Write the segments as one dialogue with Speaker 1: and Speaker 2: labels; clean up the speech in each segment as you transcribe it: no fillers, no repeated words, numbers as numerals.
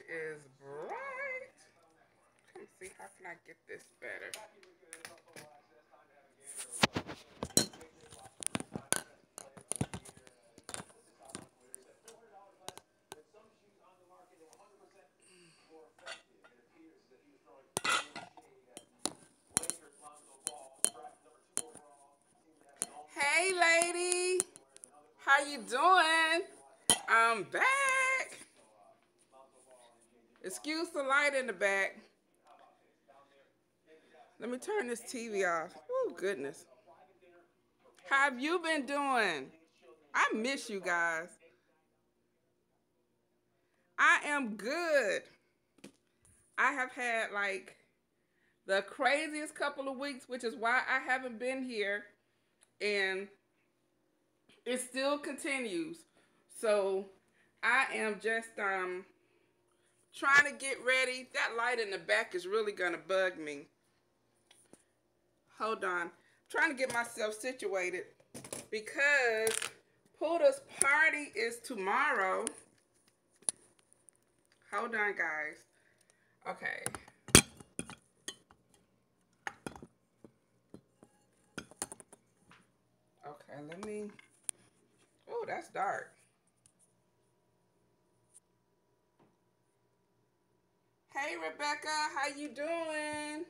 Speaker 1: is bright. Let me see, how can I get this better? Hey, lady. How you doing? I'm back. Excuse the light in the back. Let me turn this TV off. Oh, goodness. How have you been doing? I miss you guys. I am good. I have had like the craziest couple of weeks, which is why I haven't been here. And it still continues. So I am just trying to get ready. That light in the back is really gonna bug me. Hold on. I'm trying to get myself situated because Puda's party is tomorrow. Hold on, guys. Okay. Okay, let me. Oh, that's dark. Hey, Rebecca, how you doing?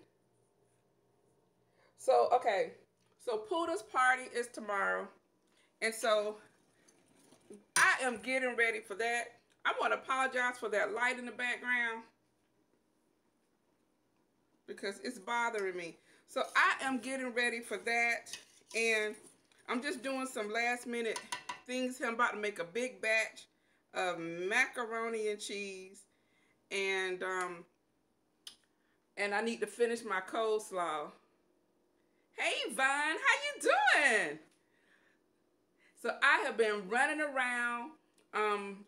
Speaker 1: So, okay. So Puda's party is tomorrow. And so I am getting ready for that. I want to apologize for that light in the background because it's bothering me. So I am getting ready for that, and I'm just doing some last minute things. I'm about to make a big batch of macaroni and cheese, and I need to finish my coleslaw. Hey, Vaughn, how you doing? So I have been running around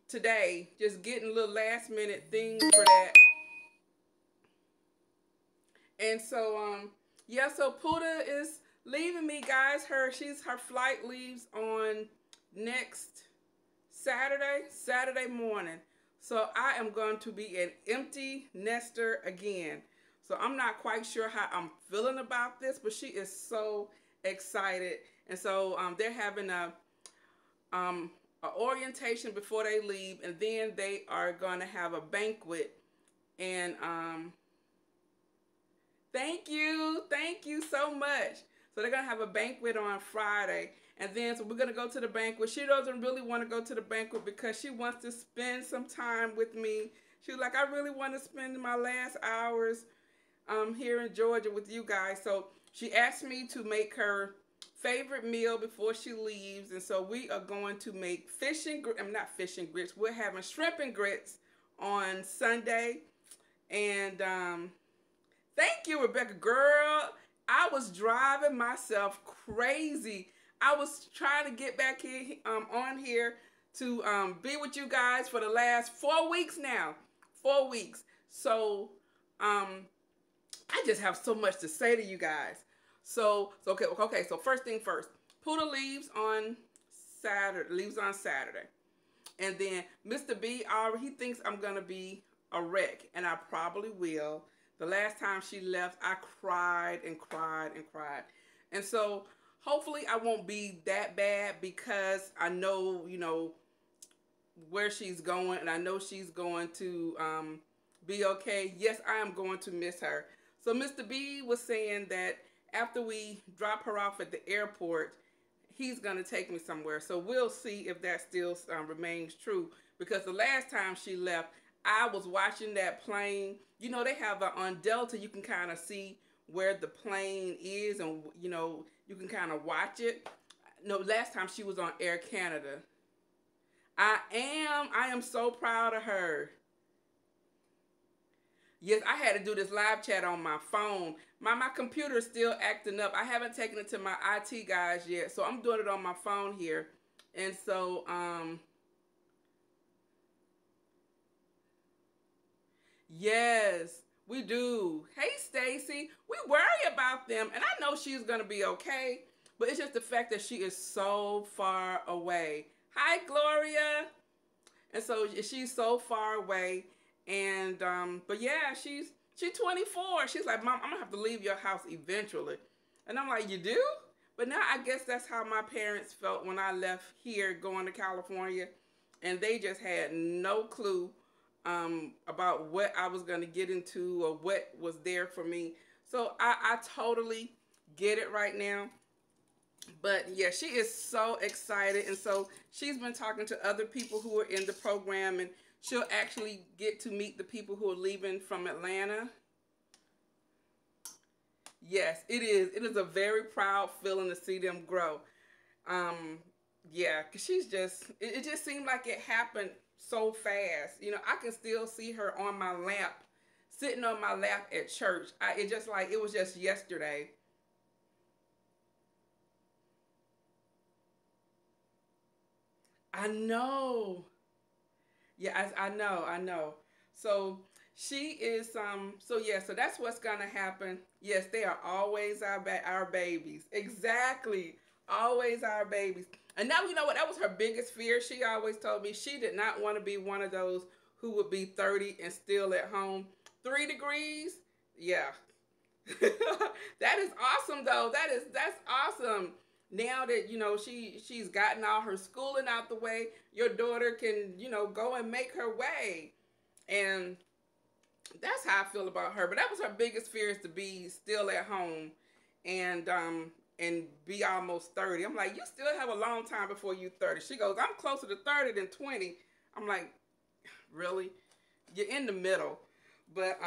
Speaker 1: today, just getting little last minute things for that. And so yeah, so Puda is leaving me, guys. Her flight leaves on next Saturday morning. So I am going to be an empty nester again. So I'm not quite sure how I'm feeling about this, but she is so excited. And so they're having a orientation before they leave, and then they are going to have a banquet. And thank you so much. So they're going to have a banquet on Friday, and then so we're going to go to the banquet. She doesn't really want to go to the banquet because she wants to spend some time with me. She was like, I really want to spend my last hours here in Georgia with you guys. So she asked me to make her favorite meal before she leaves, and so we are going to make not fish and grits. We're having shrimp and grits on Sunday, and thank you, Rebecca. Girl, I was driving myself crazy. I was trying to get back here on here to be with you guys for the last 4 weeks now. 4 weeks. So I just have so much to say to you guys. So okay. So first thing first, Puda leaves on Saturday, and then Mr. B he thinks I'm gonna be a wreck, and I probably will. The last time she left, I cried and cried and cried, and so hopefully I won't be that bad because I know where she's going, and I know she's going to be okay. Yes, I am going to miss her. So Mr. B was saying that after we drop her off at the airport, he's going to take me somewhere. So we'll see if that still remains true. Because the last time she left, I was watching that plane. You know, they have on Delta, you can kind of see where the plane is, and, you can kind of watch it. No, last time she was on Air Canada. I am so proud of her. Yes, I had to do this live chat on my phone. My computer is still acting up. I haven't taken it to my IT guys yet, so I'm doing it on my phone here. And so, yes, we do. Hey, Stacy, we worry about them, and I know she's gonna be okay, but it's just the fact that she is so far away. Hi, Gloria. And so she's so far away. And but yeah, she's 24. She's like, Mom, I'm gonna have to leave your house eventually. And I'm like, you do? But now I guess that's how my parents felt when I left here going to California, and they just had no clue about what I was gonna get into or what was there for me. So I totally get it right now. But yeah, she is so excited, and so she's been talking to other people who are in the program, and she'll actually get to meet the people who are leaving from Atlanta. Yes, it is. It is a very proud feeling to see them grow. Um, yeah, cause she's just. It just seemed like it happened so fast. You know, I can still see her on my lap, sitting on my lap at church. It just like it was just yesterday. I know. Yeah, I know, I know. So she is so yeah, so that's what's gonna happen. Yes, they are always our babies. Exactly. Always our babies. And now you know what, that was her biggest fear. She always told me she did not want to be one of those who would be 30 and still at home. 3 degrees? Yeah. That is awesome though. That's awesome. Now that you know she's gotten all her schooling out the way, your daughter can, you know, go and make her way. And that's how I feel about her. But that was her biggest fear, is to be still at home and be almost 30. I'm like, you still have a long time before you 30. She goes, I'm closer to 30 than 20. I'm like, really? You're in the middle. But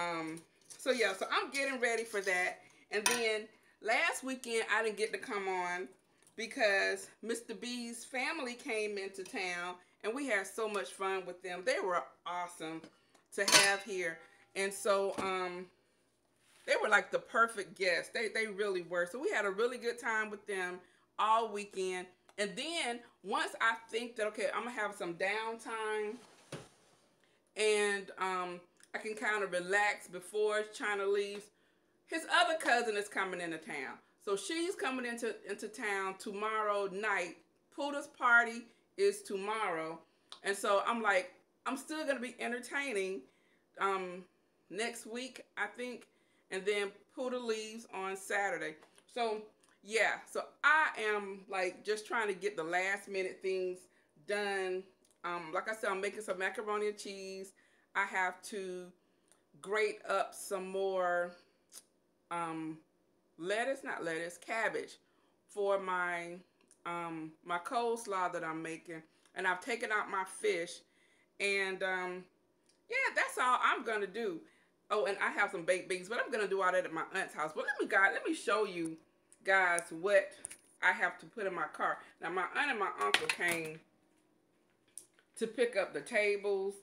Speaker 1: so yeah, so I'm getting ready for that. And then last weekend I didn't get to come on because Mr. B's family came into town and we had so much fun with them. They were awesome to have here. And so they were like the perfect guests. They really were. So we had a really good time with them all weekend. And then once I think that, okay, I'm gonna have some downtime and I can kind of relax before China leaves, his other cousin is coming into town. So she's coming into town tomorrow night. Puda's party is tomorrow. And so I'm like, I'm still going to be entertaining next week, I think. And then Puda leaves on Saturday. So, yeah. So I am like just trying to get the last minute things done. Like I said, I'm making some macaroni and cheese. I have to grate up some more cabbage for my coleslaw that I'm making. And I've taken out my fish. And yeah, that's all I'm gonna do. Oh, and I have some baked beans, but I'm gonna do all that at my aunt's house. But let me show you guys what I have to put in my car. Now my aunt and my uncle came to pick up the tables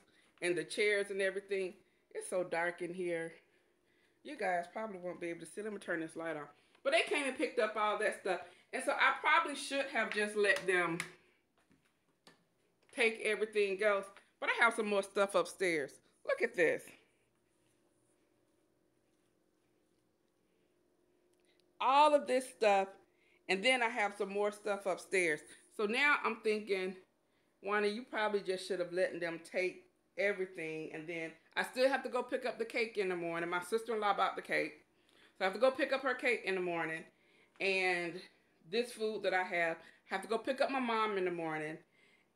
Speaker 1: and the chairs and everything. It's so dark in here. You guys probably won't be able to see. Let me turn this light on. But they came and picked up all that stuff. And so I probably should have just let them take everything else. But I have some more stuff upstairs. Look at this. All of this stuff. And then I have some more stuff upstairs. So now I'm thinking, Wanda, you probably just should have let them take everything. And then I still have to go pick up the cake in the morning. My sister-in-law bought the cake. So I have to go pick up her cake in the morning. And this food that I have to go pick up my mom in the morning.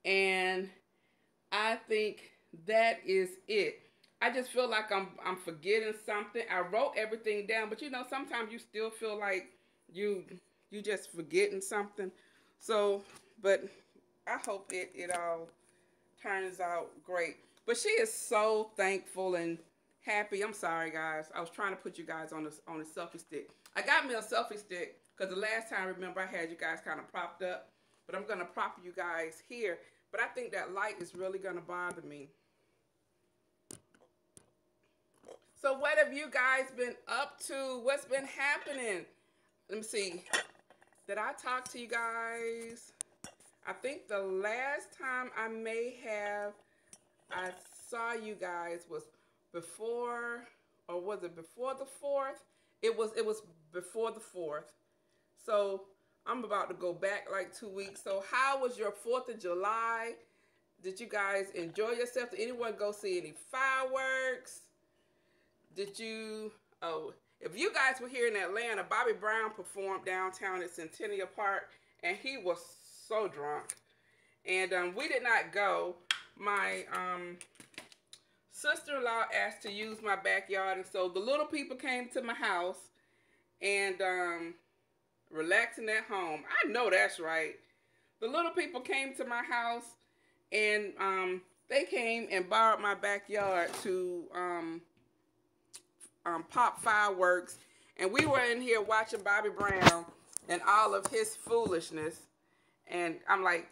Speaker 1: And I think that is it. I just feel like I'm forgetting something. I wrote everything down, but you know, sometimes you still feel like you just forgetting something. So, but I hope it all turns out great. But she is so thankful and happy. I'm sorry, guys. I was trying to put you guys on a selfie stick. I got me a selfie stick because the last time, remember, I had you guys kind of propped up. But I'm going to prop you guys here. But I think that light is really going to bother me. So what have you guys been up to? What's been happening? Let me see. Did I talk to you guys? I think the last time I saw you guys was before, or was it before the 4th? It was before the 4th. So I'm about to go back like 2 weeks. So how was your 4th of July? Did you guys enjoy yourself? Did anyone go see any fireworks? Did you, oh, if you guys were here in Atlanta, Bobby Brown performed downtown at Centennial Park, and he was so drunk. And we did not go. My sister-in-law asked to use my backyard, and so the little people came to my house and relaxing at home. I know that's right. The little people came to my house, and they came and borrowed my backyard to pop fireworks, and we were in here watching Bobby Brown and all of his foolishness, and I'm like,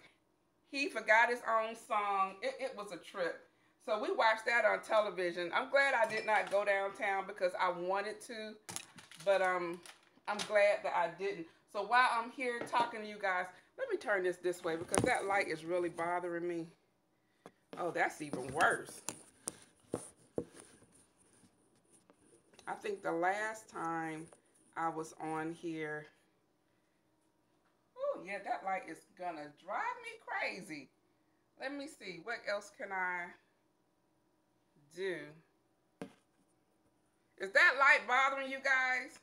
Speaker 1: he forgot his own song. It was a trip. So we watched that on television. I'm glad I did not go downtown because I wanted to, but I'm glad that I didn't. So while I'm here talking to you guys, let me turn this way because that light is really bothering me. Oh, that's even worse. I think the last time I was on here, oh yeah, that light is gonna drive me crazy. Let me see, what else can I do? Is that light bothering you guys?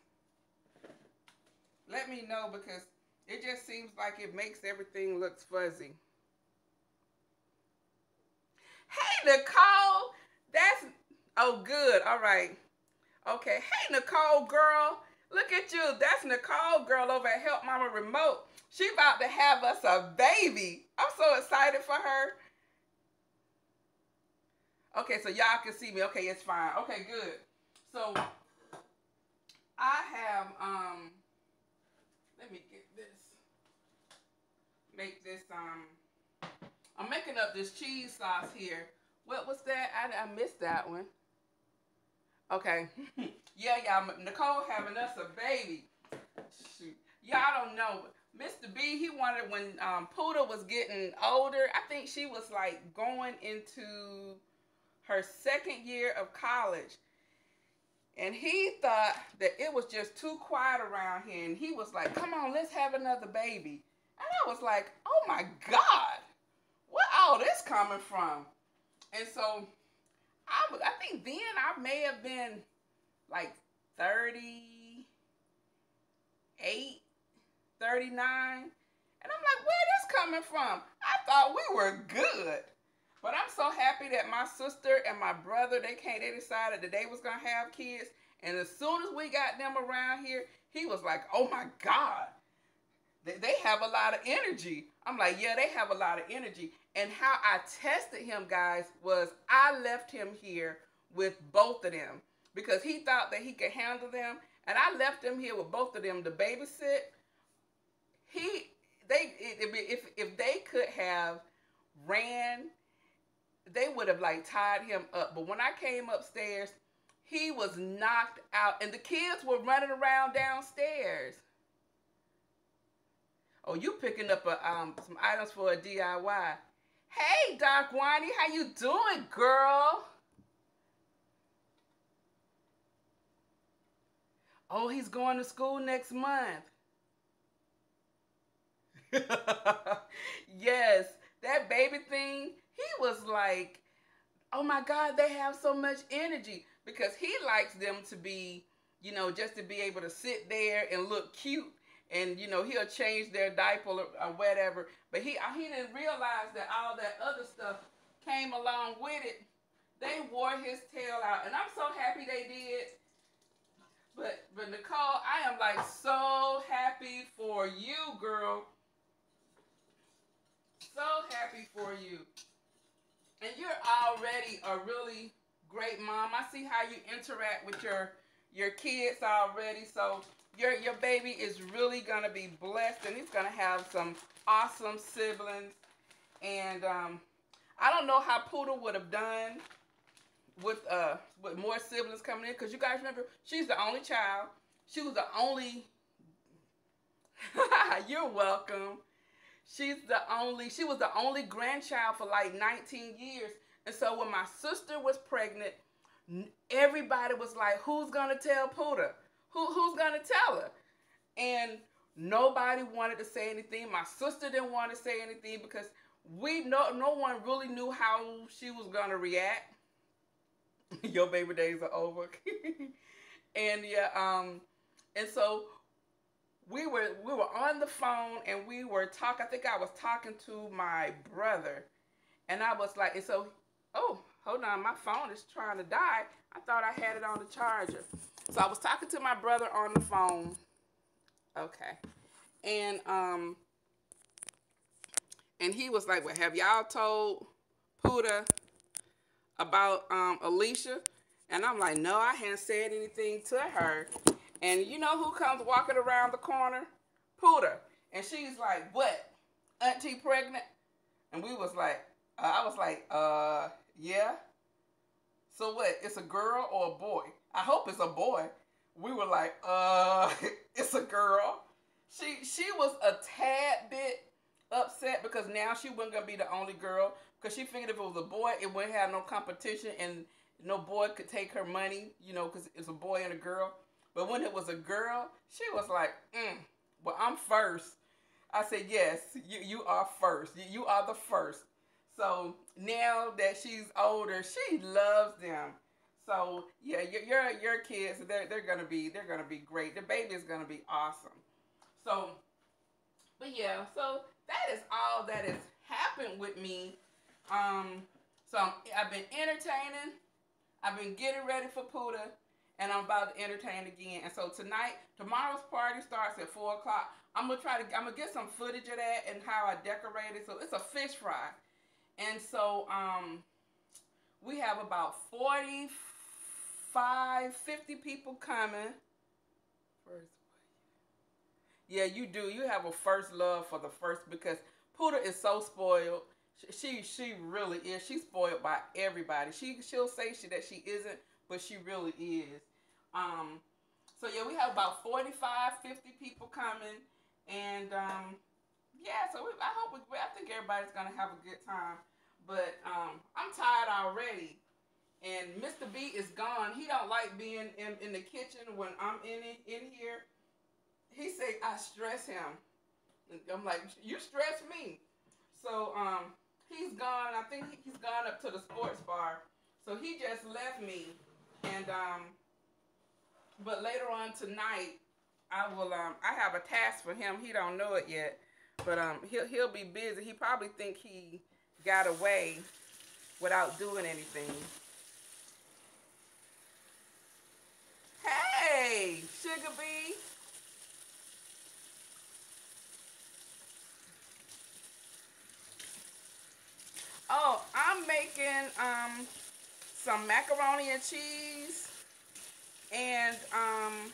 Speaker 1: Let me know because it just seems like it makes everything look fuzzy. Hey, Nicole, that's, oh good, all right. Okay, hey Nicole girl, look at you. That's Nicole girl over at Help Mama Remote. She about to have us a baby. I'm so excited for her. Okay, so y'all can see me. Okay, it's fine. Okay, good. So I have let me get this. Make this I'm making up this cheese sauce here. What was that? I missed that one. Okay. Yeah, y'all. Nicole having us a baby. Shoot. Y'all don't know. Mr. B, he wanted when Poodle was getting older. I think she was like going into her second year of college. And he thought that it was just too quiet around here. And he was like, come on, let's have another baby. And I was like, oh my God, where all this coming from? And so I think then I may have been like 38, 39. And I'm like, where this coming from? I thought we were good. But I'm so happy that my sister and my brother, they decided that they was going to have kids. And as soon as we got them around here, he was like, oh my God, they have a lot of energy. I'm like, yeah, they have a lot of energy. And how I tested him, guys, was I left him here with both of them because he thought that he could handle them. And I left him here with both of them to babysit. If they could have ran, they would have like tied him up. But when I came upstairs, he was knocked out and the kids were running around downstairs. Oh, you picking up some items for a DIY. Hey, Doc Winey, how you doing, girl? Oh, he's going to school next month. Yes, that baby thing, he was like, oh my God, they have so much energy because he likes them to be, you know, just to be able to sit there and look cute. And, you know, he'll change their diaper or whatever. But he didn't realize that all that other stuff came along with it. They wore his tail out. And I'm so happy they did. But Nicole, I am like so happy for you, girl. So happy for you. And you're already a really great mom. I see how you interact with your kids already. So your baby is really going to be blessed, and he's going to have some awesome siblings. And I don't know how Poodle would have done with more siblings coming in, because you guys remember, she's the only child. She was the only, you're welcome. She was the only grandchild for like 19 years. And so when my sister was pregnant, everybody was like, who's going to tell Poodle? Who's going to tell her? And nobody wanted to say anything. My sister didn't want to say anything because No one really knew how she was gonna react. Your baby days are over. And yeah, and so we were on the phone and we were talking. I think I was talking to my brother, and I was like, and so, oh, hold on, my phone is trying to die. I thought I had it on the charger. So I was talking to my brother on the phone. Okay, and and he was like, "Well, have y'all told Puda about Alicia?" And I'm like, "No, I hadn't said anything to her." And you know who comes walking around the corner? Puda. And she's like, "What? Auntie pregnant?" And we was like, I was like, yeah. So what? It's a girl or a boy? I hope it's a boy. We were like, it's a girl. She was a tad bit upset because now she wasn't gonna be the only girl, because she figured if it was a boy, it wouldn't have no competition and no boy could take her money, because it's a boy and a girl. But when it was a girl, she was like, well, I'm first. I said, yes, you are first. You are the first. So now that she's older, she loves them. So yeah, your kids, they're gonna be great. The baby is gonna be awesome. So, but yeah, so that is all that has happened with me. So I've been entertaining. I've been getting ready for Puda, and I'm about to entertain again. And so tomorrow's party starts at 4 o'clock. I'm gonna get some footage of that and how I decorated. So it's a fish fry, and so we have about 45, 50 people coming. First, yeah, you do. You have a first love for the first, because Puda is so spoiled. She really is. She's spoiled by everybody. She'll say that she isn't, but she really is. So yeah, we have about 45, 50 people coming, and yeah. So I think everybody's gonna have a good time. But I'm tired already, and Mr. B is gone. He don't like being in the kitchen when I'm in here. He say I stress him. I'm like, you stress me. So he's gone. I think he's gone up to the sports bar. So he just left me, and but later on tonight, I have a task for him. He don't know it yet, but he'll be busy. He probably think he got away without doing anything. Hey, Sugar Bee. Oh, I'm making some macaroni and cheese, and I'm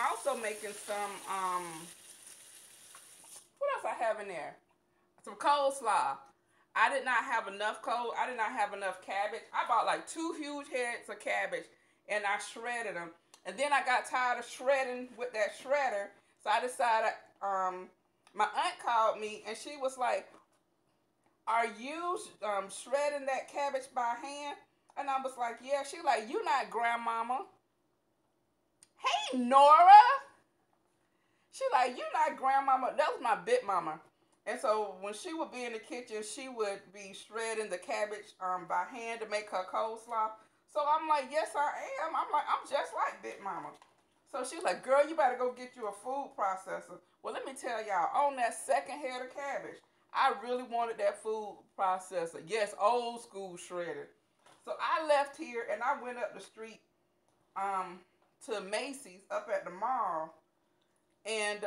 Speaker 1: also making some what else I have in there? Some coleslaw. I did not have enough I did not have enough cabbage. I bought like 2 huge heads of cabbage, and I shredded them. And then I got tired of shredding with that shredder, so I decided. My aunt called me, and she was like, "Are you shredding that cabbage by hand?" And I was like, "Yeah." She like, "You not grandmama." Hey, Nora. She like, "You not grandmama." That was my big mama. And so when she would be in the kitchen, she would be shredding the cabbage by hand to make her coleslaw. So I'm like, "Yes, I am." I'm like, "I'm just like Big Mama." So she's like, "Girl, you better go get you a food processor." Well, let me tell y'all, on that second head of cabbage, I really wanted that food processor. Yes, old school shredder. So I left here and I went up the street to Macy's up at the mall, and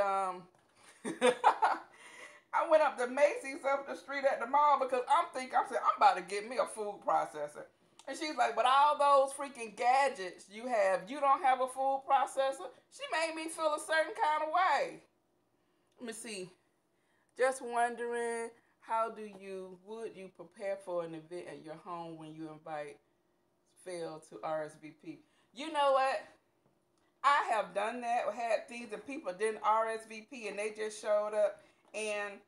Speaker 1: I went up to Macy's up the street at the mall because I said, I'm about to get me a food processor. And she's like, "But all those freaking gadgets you don't have a food processor?" She made me feel a certain kind of way. Let me see. Just wondering, would you prepare for an event at your home when you invite fail to RSVP? You know what? I have done that or had things that people didn't RSVP and they just showed up. And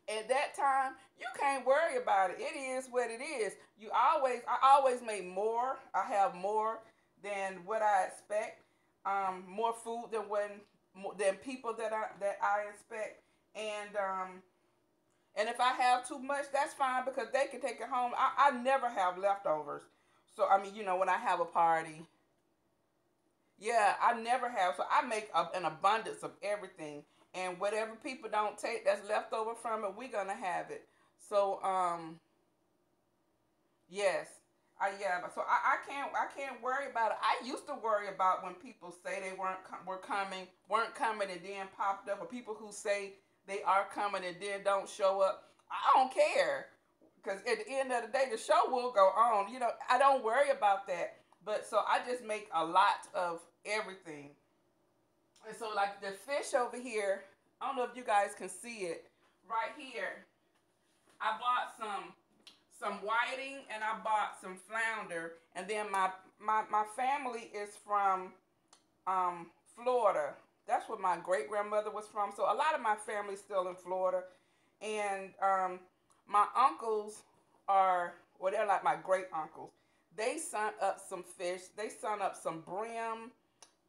Speaker 1: at that time, you can't worry about it. It is what it is. I always make more. I have more than what I expect. More food than people that I expect. And And if I have too much, that's fine because they can take it home. I never have leftovers. So, I mean, when I have a party, yeah, I never have. So I make an abundance of everything. And whatever people don't take that's left over from it, we're going to have it. So, yes. Yeah, so I can't worry about it. I used to worry about when people say they weren't coming and then popped up, or people who say they are coming and then don't show up. I don't care, because at the end of the day, the show will go on. I don't worry about that. But so I just make a lot of everything. And so, like the fish over here, I don't know if you guys can see it right here. I bought some whiting and I bought some flounder. And then my family is from Florida. That's where my great grandmother was from. So a lot of my family's still in Florida. And my uncles are, well, they're like my great uncles. They sent up some fish. They sent up some brim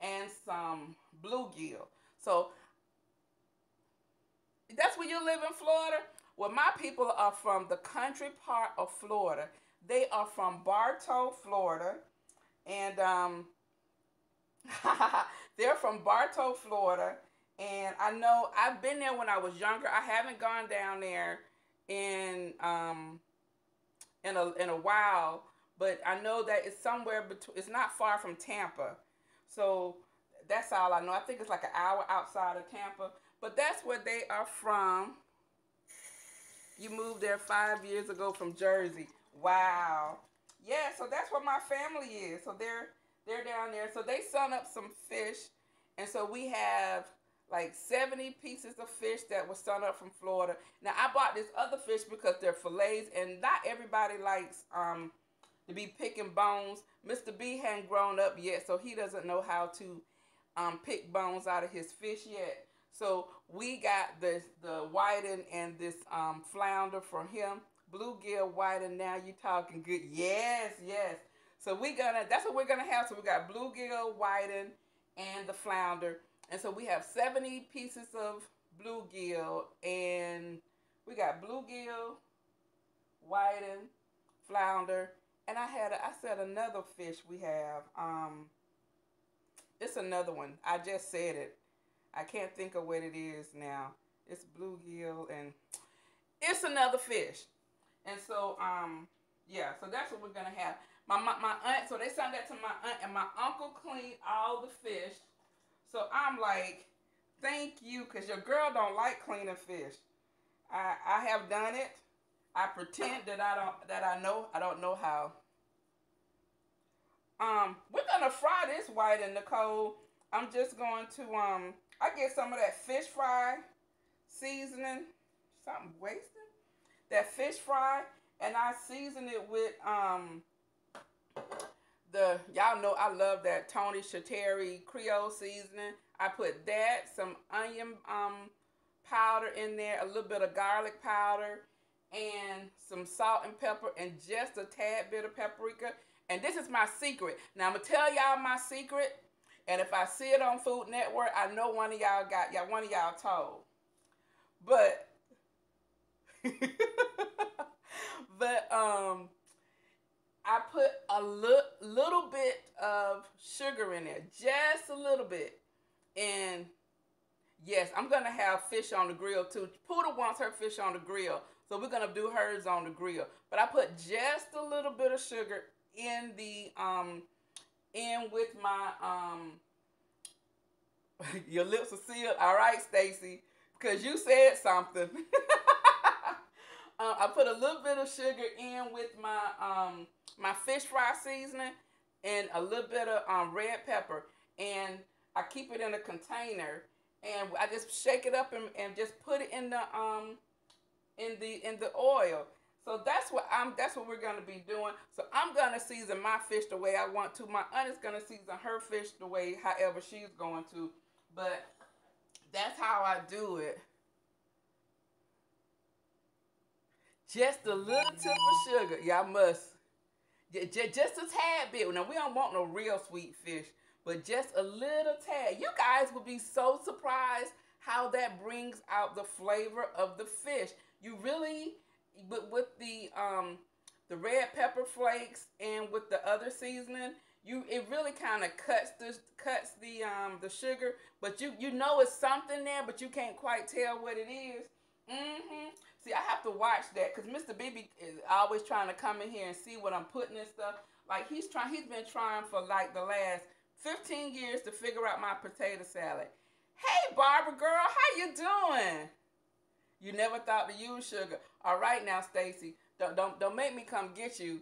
Speaker 1: and some bluegill. So that's where you live in Florida? Well, my people are from the country part of Florida. They are from Bartow, Florida. And they're from Bartow, Florida. And I know I've been there when I was younger. I haven't gone down there in a while, but I know that it's somewhere between. It's not far from Tampa, so that's all I know. I think it's like an hour outside of Tampa, but that's where they are from. You moved there 5 years ago from Jersey. Wow. Yeah, so that's where my family is. So they're down there. So they sent up some fish, and so we have like 70 pieces of fish that was sent up from Florida. Now I bought this other fish because they're fillets, and not everybody likes to be picking bones. Mr. B hadn't grown up yet, so he doesn't know how to pick bones out of his fish yet. So we got the whiting and this flounder for him. Bluegill whiting. Now you talking good. Yes, yes. So that's what we're gonna have. So we got bluegill whiting and the flounder. And so we have 70 pieces of bluegill, and we got bluegill, whiting, flounder, and I said another fish we have. It's another one. I just said it. I can't think of what it is now. It's bluegill and it's another fish. And so yeah, so that's what we're gonna have. My aunt, so they sent that to my aunt, and my uncle cleaned all the fish. So I'm like, thank you, because your girl don't like cleaning fish. I have done it. I pretend that I don't know how. We're gonna fry this white in Nicole. I'm just going to I get some of that fish fry seasoning. Something wasted. That fish fry, and I season it with y'all know I love that Tony Chaterry Creole seasoning. I put that, some onion powder in there, a little bit of garlic powder, and some salt and pepper, and just a tad bit of paprika. And this is my secret. Now I'm gonna tell y'all my secret, and if I see it on Food Network, I know one of y'all told. But but I put a little bit of sugar in there, just a little bit. And yes, I'm gonna have fish on the grill too. Poodle wants her fish on the grill, so we're gonna do hers on the grill. But I put just a little bit of sugar in the in with my your lips are sealed. All right, Stacy, because you said something. I put a little bit of sugar in with my my fish fry seasoning and a little bit of red pepper, and I keep it in a container, and I just shake it up and just put it in the oil. So that's what we're gonna be doing. So I'm gonna season my fish the way I want to. My aunt is gonna season her fish the way however she's going to, but that's how I do it. Just a little tip of sugar. Y'all must. Just a tad bit. Now, we don't want no real sweet fish, but just a little tad. You guys will be so surprised how that brings out the flavor of the fish. You really, with the red pepper flakes and with the other seasoning, it really kind of cuts the sugar, but you know it's something there, but you can't quite tell what it is. See, I have to watch that because Mr. BB is always trying to come in here and see what I'm putting and stuff. Like he's been trying for like the last 15 years to figure out my potato salad. Hey, Barbara girl, how you doing? You never thought to use sugar. All right now, Stacy, don't make me come get you.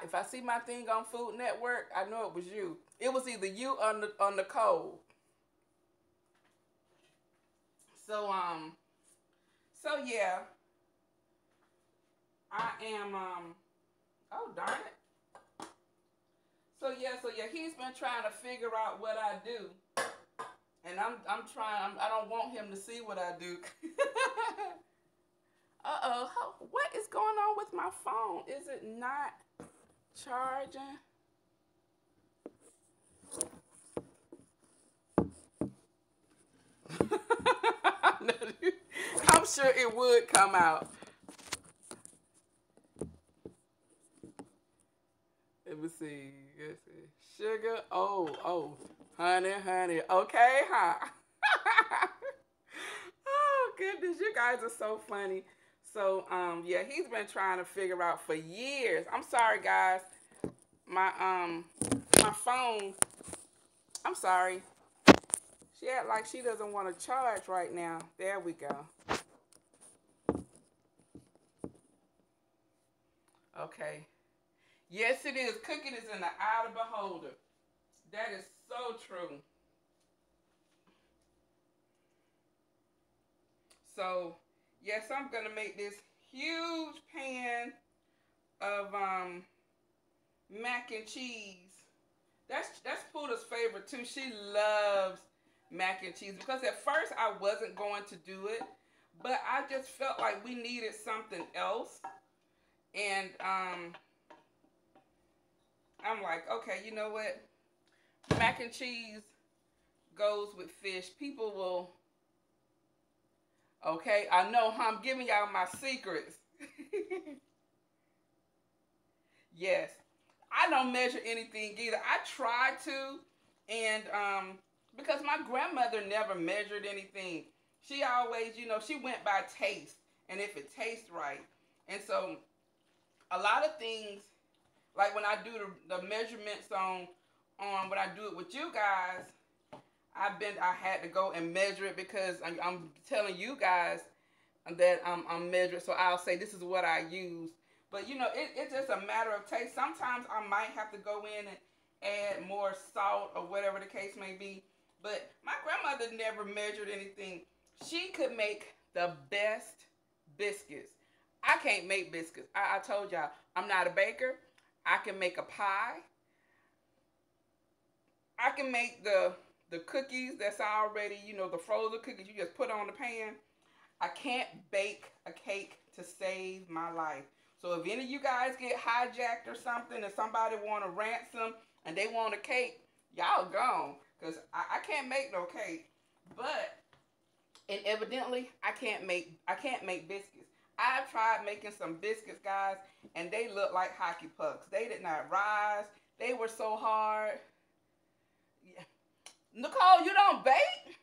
Speaker 1: If I see my thing on Food Network, I know it was you. It was either you or Nicole. So yeah, I am oh darn it. So yeah, he's been trying to figure out what I do. And I'm trying. I don't want him to see what I do. Uh-oh. What is going on with my phone? Is it not charging? I'm sure it would come out. Let me see. Let's see. Sugar. Oh. Honey. Okay, huh? Oh, goodness. You guys are so funny. So, yeah, he's been trying to figure out for years. I'm sorry, guys. My phone, I'm sorry. She act like she doesn't want to charge right now. There we go. Okay. Yes, it is. Cooking is in the eye of the beholder. That is so true. So, yes, I'm going to make this huge pan of mac and cheese. That's Puda's favorite too. She loves mac and cheese because at first I wasn't going to do it, but I just felt like we needed something else. And I'm like, okay, you know what? Mac and cheese goes with fish. People will. Okay, I know, huh? I'm giving y'all my secrets. Yes, I don't measure anything either. I try to, and because my grandmother never measured anything. She always, she went by taste, and if it tastes right. And so, a lot of things, like when I do the measurements on when I do it with you guys, I had to go and measure it because I'm telling you guys that I'm measuring. So I'll say this is what I use. But it's just a matter of taste. Sometimes I might have to go in and add more salt or whatever the case may be. But my grandmother never measured anything. She could make the best biscuits. I can't make biscuits. I told y'all I'm not a baker. I can make a pie. I can make the cookies that's already, the frozen cookies you just put on the pan. I can't bake a cake to save my life. So if any of you guys get hijacked or something and somebody want a ransom and they want a cake, y'all gone. Because I can't make no cake. But, and evidently, I can't make biscuits. I've tried making some biscuits, guys, and they look like hockey pucks. They did not rise. They were so hard. Yeah. Nicole, you don't bake?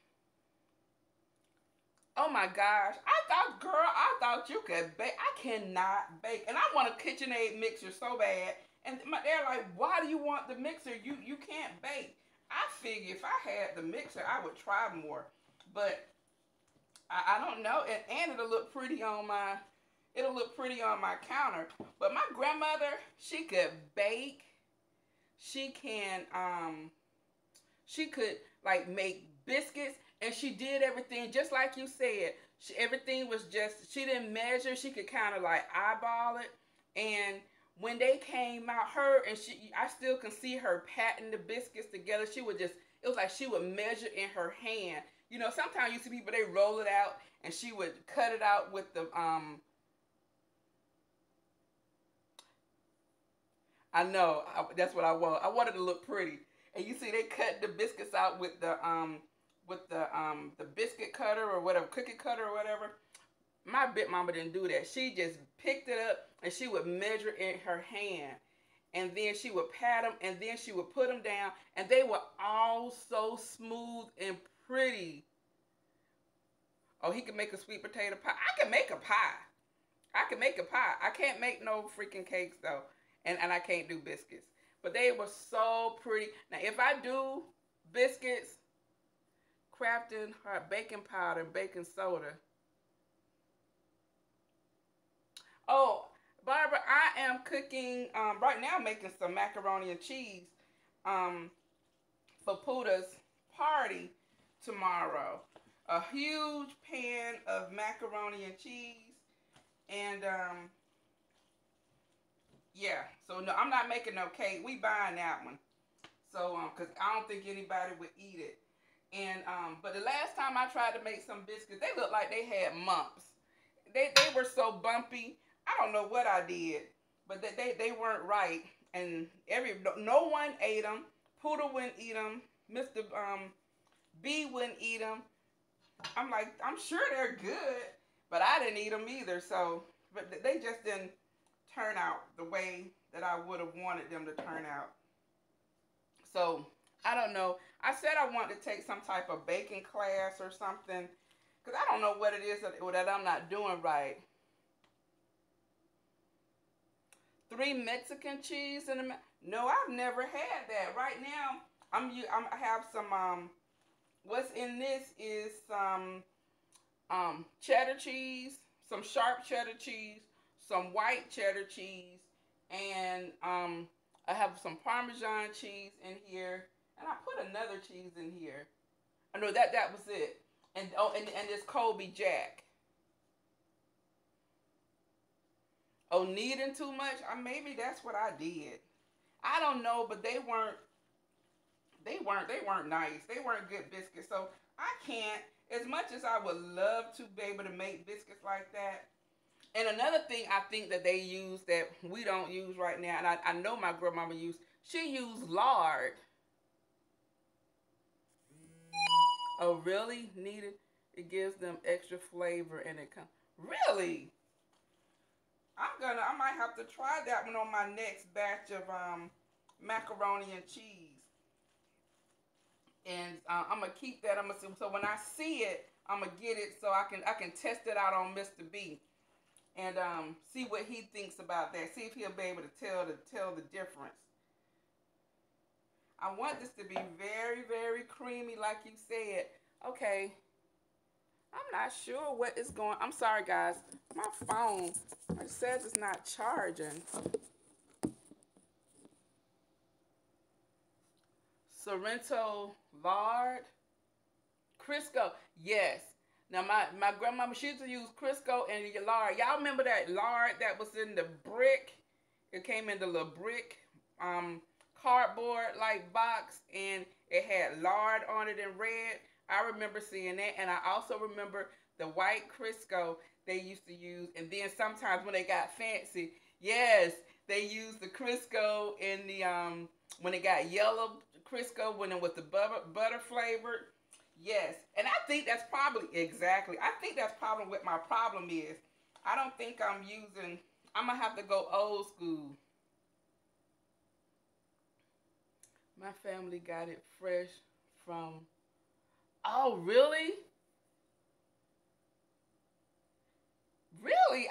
Speaker 1: Oh my gosh. I thought you could bake. I cannot bake. And I want a KitchenAid mixer so bad. And they're like, why do you want the mixer? You can't bake. I figure if I had the mixer, I would try more. But I don't know. And it'll look pretty on my counter. But my grandmother, she could bake. She could like make biscuits, and she did everything just like you said. Everything was just, she didn't measure. She could kind of like eyeball it. And when they came out, I still can see her patting the biscuits together. She would just, it was like she would measure in her hand. Sometimes you see people, they roll it out, and she would cut it out with the, I know, that's what I want. I wanted to look pretty. And you see they cut the biscuits out with the biscuit cutter or whatever, cookie cutter or whatever. My big mama didn't do that. She just picked it up and she would measure in her hand. And then she would pat them and then she would put them down. And they were all so smooth and pretty. Oh, he can make a sweet potato pie. I can make a pie. I can make a pie. I can't make no freaking cakes though. And I can't do biscuits. But they were so pretty. Now if I do biscuits, crafting her baking powder and baking soda. Oh, Barbara, I am cooking right now. I'm making some macaroni and cheese um, for Puda's party tomorrow. A huge pan of macaroni and cheese, and yeah. So no, I'm not making no cake. We buying that one. So cause I don't think anybody would eat it. And but the last time I tried to make some biscuits, they looked like they had mumps. They were so bumpy. I don't know what I did, but they weren't right. And no one ate them. Poodle wouldn't eat them. Mr. B wouldn't eat them. I'm like, I'm sure they're good, but I didn't eat them either. So, but they just didn't turn out the way that I would have wanted them to turn out. So I don't know. I said I wanted to take some type of baking class or something, because I don't know what it is that I'm not doing right. 3 Mexican cheese in the no, I've never had that. Right now, I have some what's in this is some cheddar cheese, some sharp cheddar cheese, some white cheddar cheese, and I have some Parmesan cheese in here, and I put another cheese in here. I know that was it. And and this Colby Jack. Oh, needing too much? Maybe that's what I did. I don't know, but they weren't nice. They weren't good biscuits. So I can't. As much as I would love to be able to make biscuits like that. And another thing I think that they use that we don't use right now, and I know my grandmama used, she used lard. Oh, really? Needed? It gives them extra flavor and it comes. Really? I might have to try that one on my next batch of macaroni and cheese. And I'm gonna keep that. I'm gonna see. So when I see it, I'm gonna get it so I can test it out on Mr. B and see what he thinks about that. See if he'll be able to tell the difference. I want this to be very, very creamy, like you said. Okay. I'm not sure what is going. I'm sorry, guys. My phone, it says it's not charging. Sorrento lard, Crisco. Yes. Now my grandmama, she used to use Crisco and lard. Y'all remember that lard that was in the brick? It came in the little brick cardboard like box, and it had lard on it in red. I remember seeing that, and I also remember the white Crisco they used to use, and then sometimes when they got fancy, yes, they used the Crisco in the when it got yellow Crisco when it was the butter flavored. Yes, and I think that's probably exactly. I think that's probably what my problem is. I don't think I'm using. I'm gonna have to go old school. My family got it fresh from. Oh, really? Really?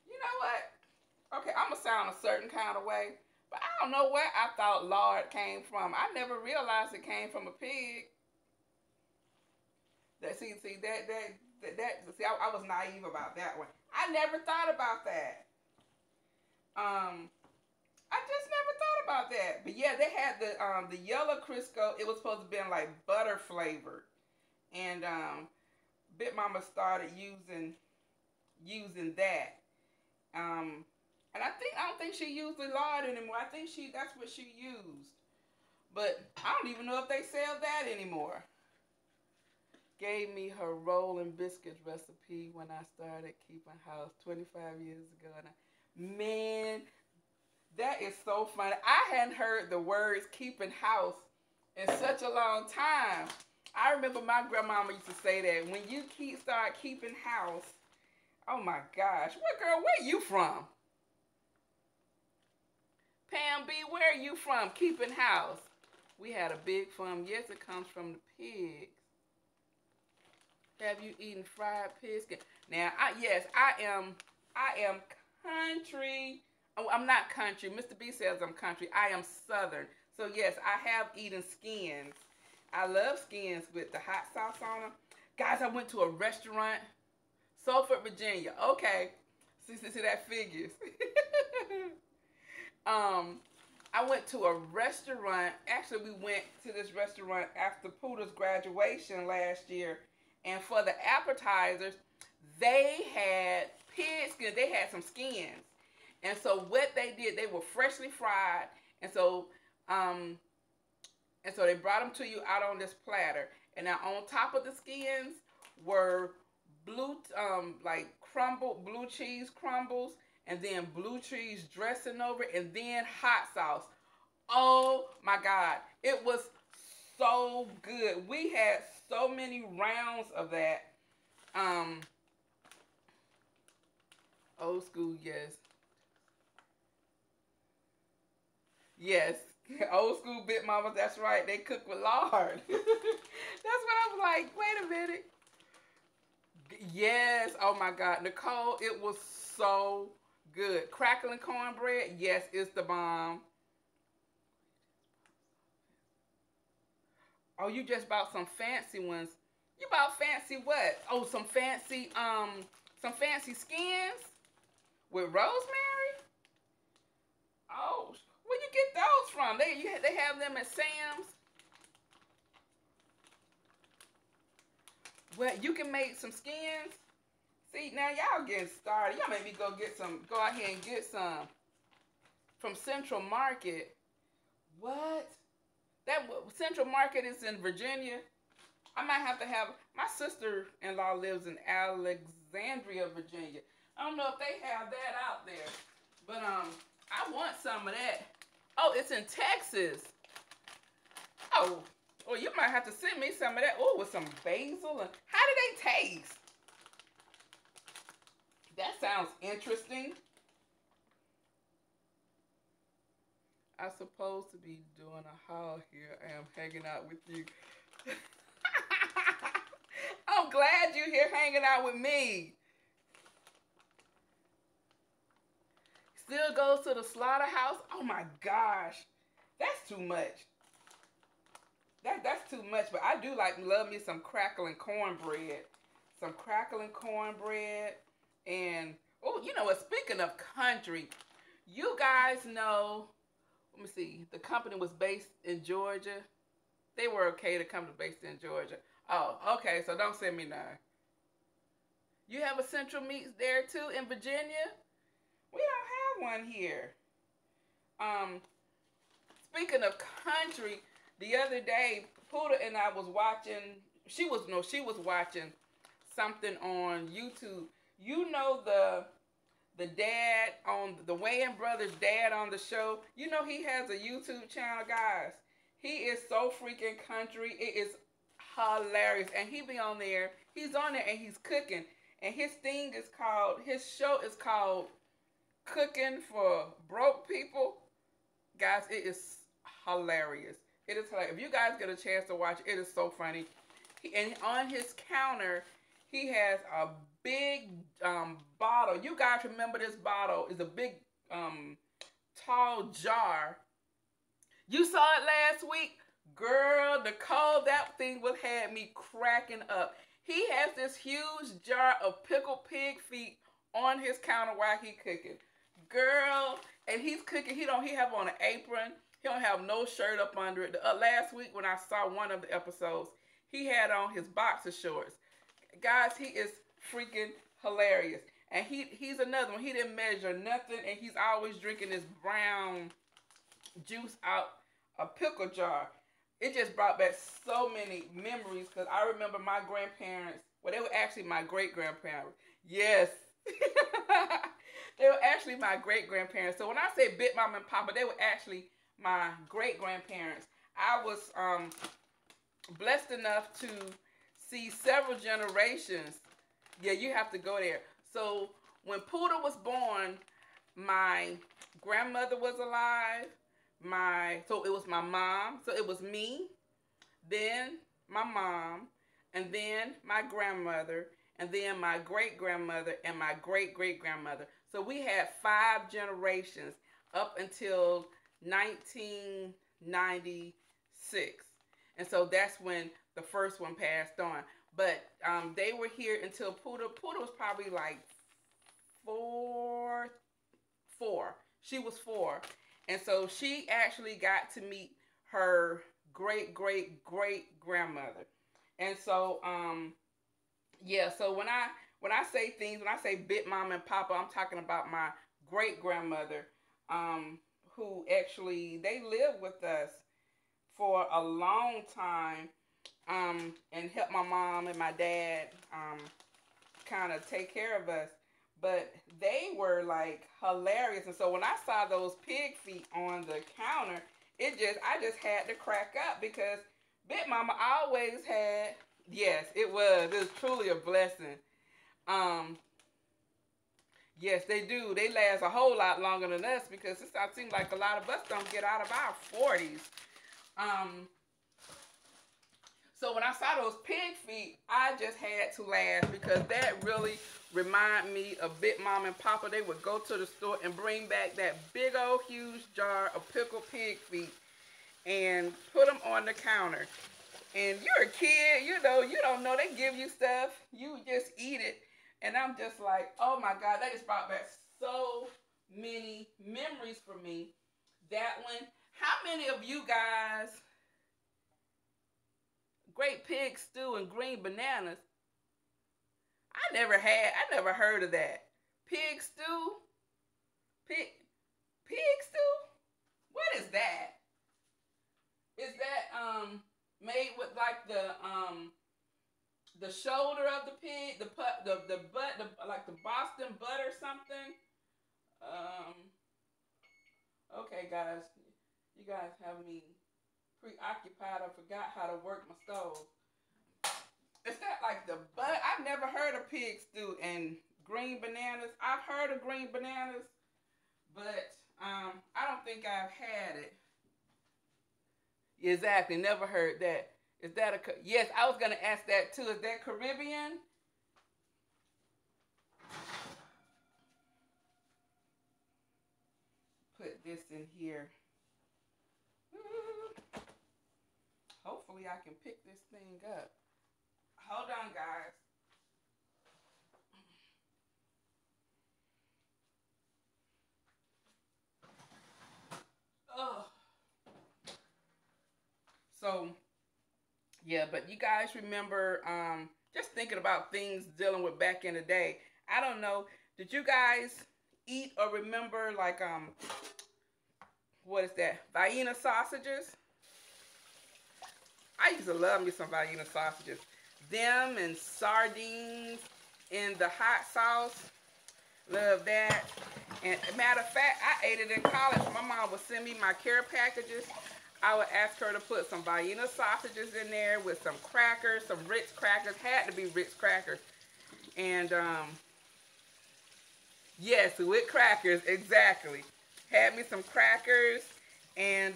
Speaker 1: You know what? Okay, I'm gonna sound a certain kind of way, but I don't know where I thought lard came from. I never realized it came from a pig. I was naive about that one. I never thought about that. I just never thought about that. But yeah, they had the yellow Crisco. It was supposed to be like butter flavored, and Big Mama started using that. And I don't think she used the lard anymore. I think that's what she used. But I don't even know if they sell that anymore. Gave me her rolling biscuits recipe when I started keeping house 25 years ago. Man, that is so funny. I hadn't heard the words keeping house in such a long time. I remember my grandmama used to say that when you start keeping house. Oh my gosh, what girl? Where you from? Pam B, where are you from? Keeping house. We had a big farm. Yes, it comes from the pigs. Have you eaten fried pig skin? Now, yes, I am. I am country. Oh, I'm not country. Mr. B says I'm country. I am Southern. So yes, I have eaten skins. I love skins with the hot sauce on them. Guys, I went to a restaurant, Salford, Virginia. Okay, see that figures. I went to a restaurant. Actually, we went to this restaurant after Poota's graduation last year, and for the appetizers, they had pig skins. They had some skins, and so what they did, they were freshly fried, and so they brought them to you out on this platter. And now on top of the skins were like crumbled blue cheese crumbles, and then blue cheese dressing over it, and then hot sauce. Oh my God, it was so good. We had so many rounds of that. Old school, yes. Yes, old school bit mamas, that's right. They cook with lard. That's what I was like, wait a minute. Yes, oh my God. Nicole, it was so good. Crackling cornbread, yes, it's the bomb. Oh, you just bought some fancy ones. You bought fancy what? Oh, some fancy skins with rosemary? Oh, where you get those from? They have them at Sam's. Well, you can make some skins. See, now y'all getting started. Y'all make me go out here and get some from Central Market. What? That Central Market is in Virginia. I might have to have, my sister-in-law lives in Alexandria, Virginia. I don't know if they have that out there, but I want some of that. Oh, it's in Texas. Oh, you might have to send me some of that. Oh, with some basil. And how do they taste? That sounds interesting. I'm supposed to be doing a haul here. I am hanging out with you. I'm glad you're here hanging out with me. Still goes to the slaughterhouse. Oh my gosh. That's too much. That's too much, but I do love me some crackling cornbread. Some crackling cornbread. And, oh, you know what? Speaking of country, you guys know, let me see, the company was based in Georgia. They were okay, the company based in Georgia. Oh, okay, so don't send me none. You have a Central Meats there too in Virginia? We don't have one here. Speaking of country, the other day, Poodle and I was watching, she was watching something on YouTube. You know the dad on the Wayans Brothers dad on the show. You know he has a YouTube channel, guys. He is so freaking country. It is hilarious. And he be on there. He's on there and he's cooking. And his show is called Cooking for Broke People. Guys, it is hilarious. It is hilarious. If you guys get a chance to watch it, it is so funny. And on his counter, he has a big bottle. You guys remember this bottle? It's a big tall jar. You saw it last week? Girl, Nicole, that thing had me cracking up. He has this huge jar of pickled pig feet on his counter while he cooking. Girl, and he's cooking. He have on an apron. He don't have no shirt up under it. Last week when I saw one of the episodes, he had on his boxer shorts. Guys, he is freaking hilarious. And he's another one. He didn't measure nothing, and he's always drinking this brown juice out a pickle jar. It just brought back so many memories because I remember my grandparents. Well, they were actually my great-grandparents. Yes. They were actually my great-grandparents. So when I say Big Mama and Papa, they were actually my great-grandparents. I was blessed enough to see several generations. Yeah, you have to go there. So when Poodle was born, my grandmother was alive. So it was my mom. So it was me, then my mom, and then my grandmother, and then my great grandmother and my great great grandmother. So we had 5 generations up until 1996. And so that's when the first one passed on. But they were here until Poodle. Poodle was probably like four, four. She was 4. And so she actually got to meet her great great great grandmother. And so yeah, so when I say things, when I say Big Mama and Papa, I'm talking about my great grandmother, who actually they lived with us for a long time, and helped my mom and my dad kind of take care of us. But they were like hilarious, and so when I saw those pig feet on the counter, I just had to crack up because Big Mama always had. Yes, it was truly a blessing. Um, yes, they do. They last a whole lot longer than us because it seems like a lot of us don't get out of our 40s. Um, So when I saw those pig feet, I just had to laugh because that really reminded me of Big Mom and Papa. They would go to the store and bring back that big old huge jar of pickled pig feet and put them on the counter. And you're a kid, you don't know. They give you stuff, you just eat it. And I'm just like, oh my God, that just brought back so many memories for me. That one. How many of you guys great pig stew and green bananas? I never heard of that. Pig stew? Pig stew? What is that? Is that made with like the shoulder of the pig, the butt, like the Boston butt or something? Okay, guys, you guys have me preoccupied. I forgot how to work my stove. Is that like the butt? I've never heard of pig stew and green bananas. I've heard of green bananas, but I don't think I've had it. Exactly, never heard that. Is that a yes? I was gonna ask that too. Is that Caribbean? Put this in here. Hopefully I can pick this thing up. Hold on, guys. Oh. So, yeah, but you guys remember just thinking about things dealing with back in the day. I don't know. Did you guys eat or remember like what is that? Vienna sausages? I used to love me some Vienna sausages. Them and sardines in the hot sauce. Love that. And matter of fact, I ate it in college. My mom would send me my care packages. I would ask her to put some Vienna sausages in there with some crackers, some Ritz crackers. Had to be Ritz crackers. And yes, with crackers, exactly. Had me some crackers and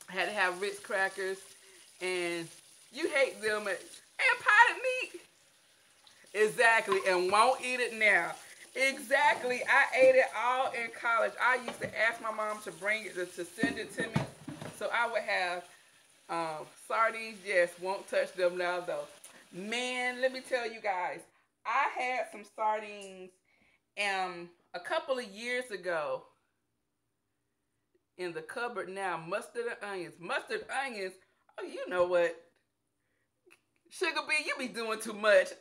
Speaker 1: had to have Ritz crackers. And you hate them and potted meat. Exactly, and won't eat it now. Exactly, I ate it all in college. I used to ask my mom to bring it, to send it to me. So I would have sardines. Yes, won't touch them now though. Man, let me tell you guys, I had some sardines a couple of years ago in the cupboard now. Mustard and onions. Mustard onions. Oh, you know what? Sugar Bee, you be doing too much.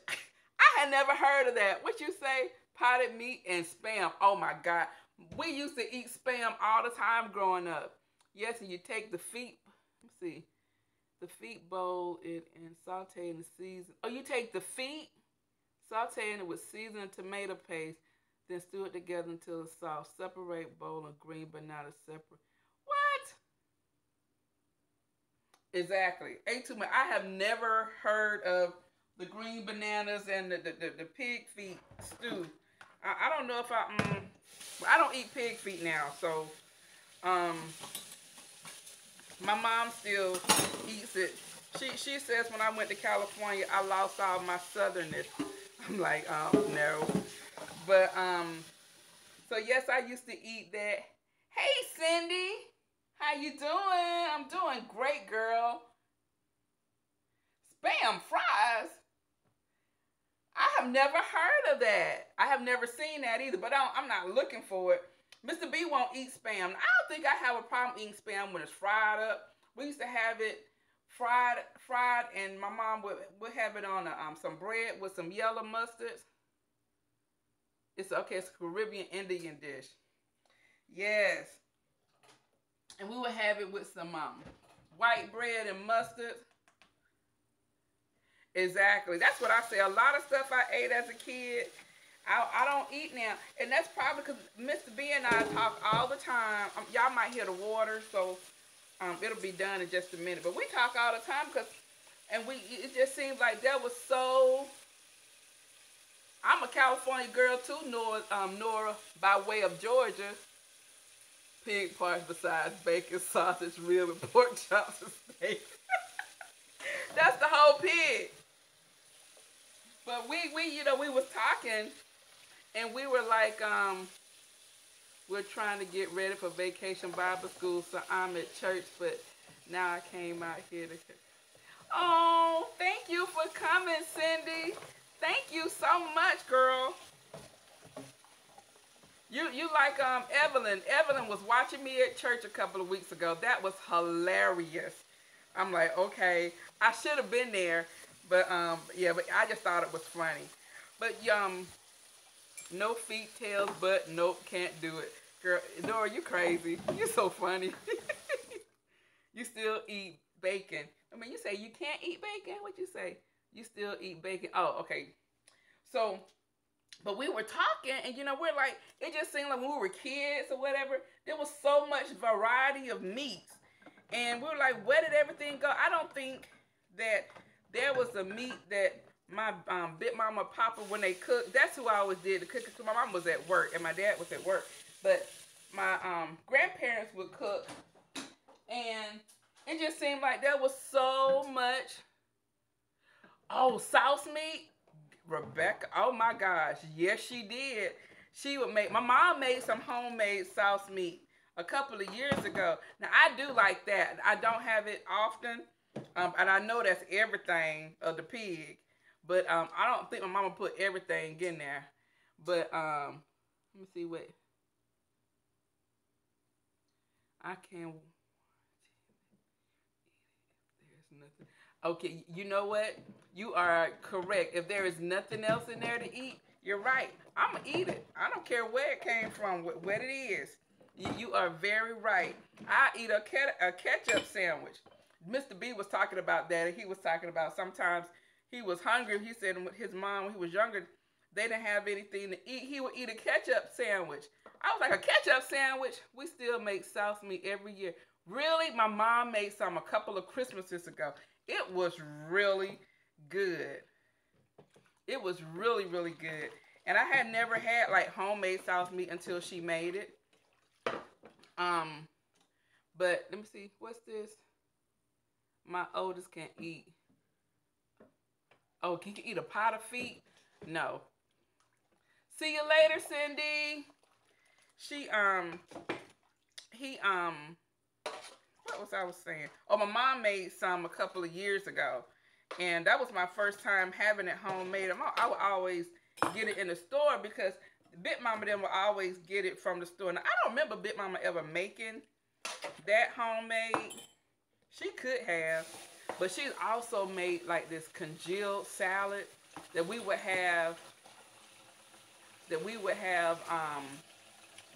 Speaker 1: I had never heard of that. What you say? Potted meat and Spam. Oh my God. We used to eat Spam all the time growing up. Yes, and you take the feet, let's see, the feet bowl it and saute in the season. Oh, you take the feet, saute in it with seasoned tomato paste, then stew it together until it's soft. Separate bowl and green banana separate. What? Exactly. Ate too much. I have never heard of the green bananas and the pig feet stew. I don't know if I don't eat pig feet now, so um my mom still eats it. She says when I went to California I lost all my southernness. I'm like, no. But so yes, I used to eat that. Hey Cindy, how you doing? I'm doing great, girl. Spam fries. I have never heard of that. I have never seen that either, but I'm not looking for it. Mr. B won't eat spam. I don't think I have a problem eating spam when it's fried up. We used to have it fried, and my mom would have it on some bread with some yellow mustards. It's okay. It's a Caribbean Indian dish. Yes, and we would have it with some white bread and mustard. Exactly. That's what I say. A lot of stuff I ate as a kid, I don't eat now. And that's probably because Mr. B and I talk all the time. Y'all might hear the water, so it'll be done in just a minute. But we talk all the time because, it just seems like that was so. I'm a California girl too, Nora, by way of Georgia. Pig parts besides bacon, sausage, rib, and pork chops and steak. That's the whole pig. But we was talking, and we were like, we're trying to get ready for Vacation Bible School, so I'm at church, but now I came out here to. Oh, thank you for coming, Cindy. Thank you so much, girl. You like Evelyn. Evelyn was watching me at church a couple of weeks ago. That was hilarious. I'm like, okay, I should have been there, but yeah, but I just thought it was funny. But no feet, tails, but nope, can't do it. Girl, Nora, you crazy. You're so funny. You still eat bacon. I mean, you say you can't eat bacon? What you say? You still eat bacon? Oh, okay. So, but we were talking, and we're like, it just seemed like when we were kids or whatever, there was so much variety of meats. And we were like, where did everything go? I don't think that there was a meat that my Big Mama Papa, when they cooked, that's who I always did the cooking. My mom was at work and my dad was at work. But my grandparents would cook, and it just seemed like there was so much. Oh, sauce meat? Rebecca, oh my gosh, yes she did. She would my mom made some homemade sauce meat a couple of years ago. Now I do like that. I don't have it often, and I know that's everything of the pig, but I don't think my mama put everything in there. But let me see what I can. There's nothing. Okay, you know what? You are correct. If there is nothing else in there to eat, you're right. I'm gonna eat it. I don't care where it came from, what it is. You are very right. I eat a ketchup sandwich. Mr. B was talking about that, and he was talking about sometimes he was hungry. He said with his mom when he was younger, they didn't have anything to eat. He would eat a ketchup sandwich. I was like, a ketchup sandwich? We still make sauce meat every year. Really? My mom made some a couple of Christmases ago. It was really good. It was really, really good. And I had never had like homemade sauce meat until she made it. But let me see. What's this? My oldest can eat. Oh, can you eat a pot of feet? No. See you later, Cindy. What was I saying? Oh, my mom made some a couple of years ago, and that was my first time having it homemade. I would always get it in the store because Big Mama them would always get it from the store. Now, I don't remember Big Mama ever making that homemade. She could have, but she's also made like this congealed salad that we would have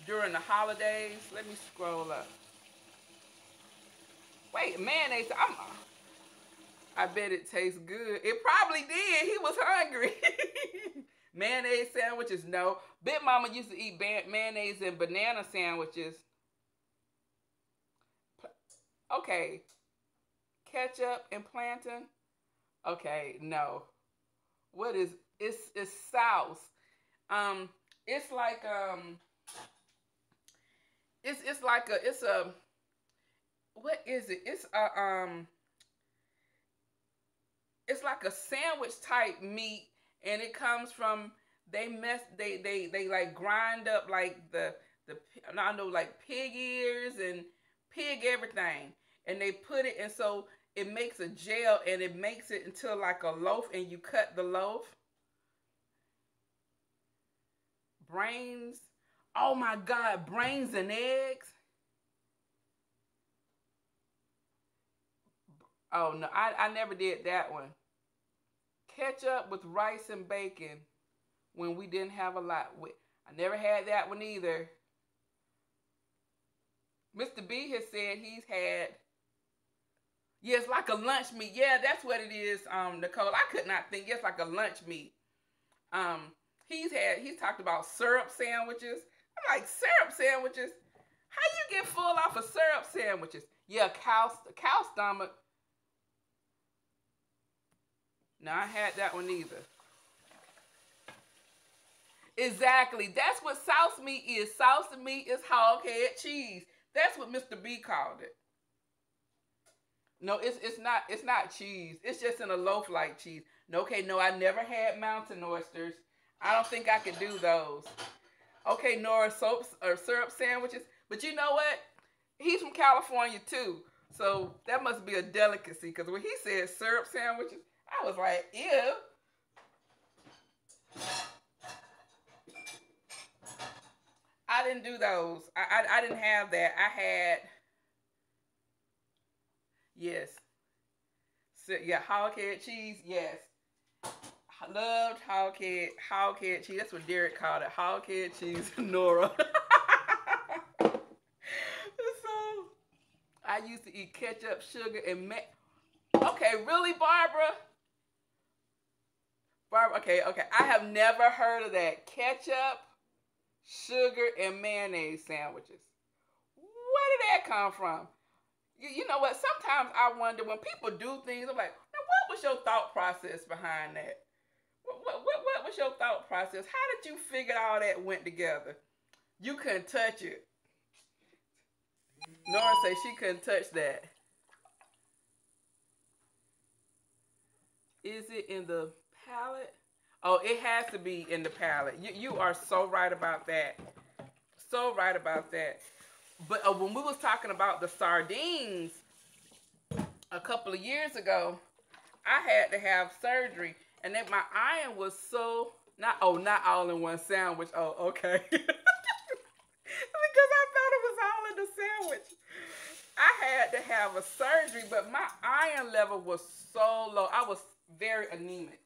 Speaker 1: during the holidays. Let me scroll up. Wait, mayonnaise. I bet it tastes good. It probably did. He was hungry. Mayonnaise sandwiches, no. Big Mama used to eat mayonnaise and banana sandwiches. Okay. Ketchup and plantain. Okay, no. What is it's sauce. Um, it's like it's like it's a what is it? It's like a sandwich type meat, and it comes from they like grind up like the I know like pig ears and pig everything, and they put it, and so it makes a gel, and it makes it into like a loaf, and you cut the loaf. Brains. Oh my God, brains and eggs. Oh no, I never did that one. Ketchup with rice and bacon when we didn't have a lot. I never had that one either. Mr. B has said he's had. Yeah, it's like a lunch meat. Yeah, that's what it is, Nicole. I could not think. It's like a lunch meat. Um, he's talked about syrup sandwiches. I'm like, syrup sandwiches? How you get full off of syrup sandwiches? Yeah, cow stomach. No, I had that one either. Exactly. That's what sauce meat is. Sauce meat is hog head cheese. That's what Mr. B called it. No, it's not cheese. It's just in a loaf like cheese. No, okay, no, I never had mountain oysters. I don't think I could do those. Okay, nor soaps or syrup sandwiches. But you know what? He's from California too. So that must be a delicacy, because when he said syrup sandwiches, I was like, ew. I didn't do those. I didn't have that. I had, yes. So, yeah, hog head cheese, yes. I loved hog head cheese. That's what Derek called it. Hog head cheese, Nora. So I used to eat ketchup, sugar, and okay, really, Barbara? Barbara, okay. I have never heard of that. Ketchup, sugar, and mayonnaise sandwiches. Where did that come from? You know what? Sometimes I wonder when people do things, I'm like, now what was your thought process behind that? What was your thought process? How did you figure all that went together? You couldn't touch it. Nora said she couldn't touch that. Is it in the palate? Oh, it has to be in the palate. You are so right about that. So right about that. But when we was talking about the sardines a couple of years ago, I had to have surgery, and then my iron was so not all in one sandwich. Oh, okay. Because I thought it was all in the sandwich. I had to have a surgery, but my iron level was so low. I was very anemic.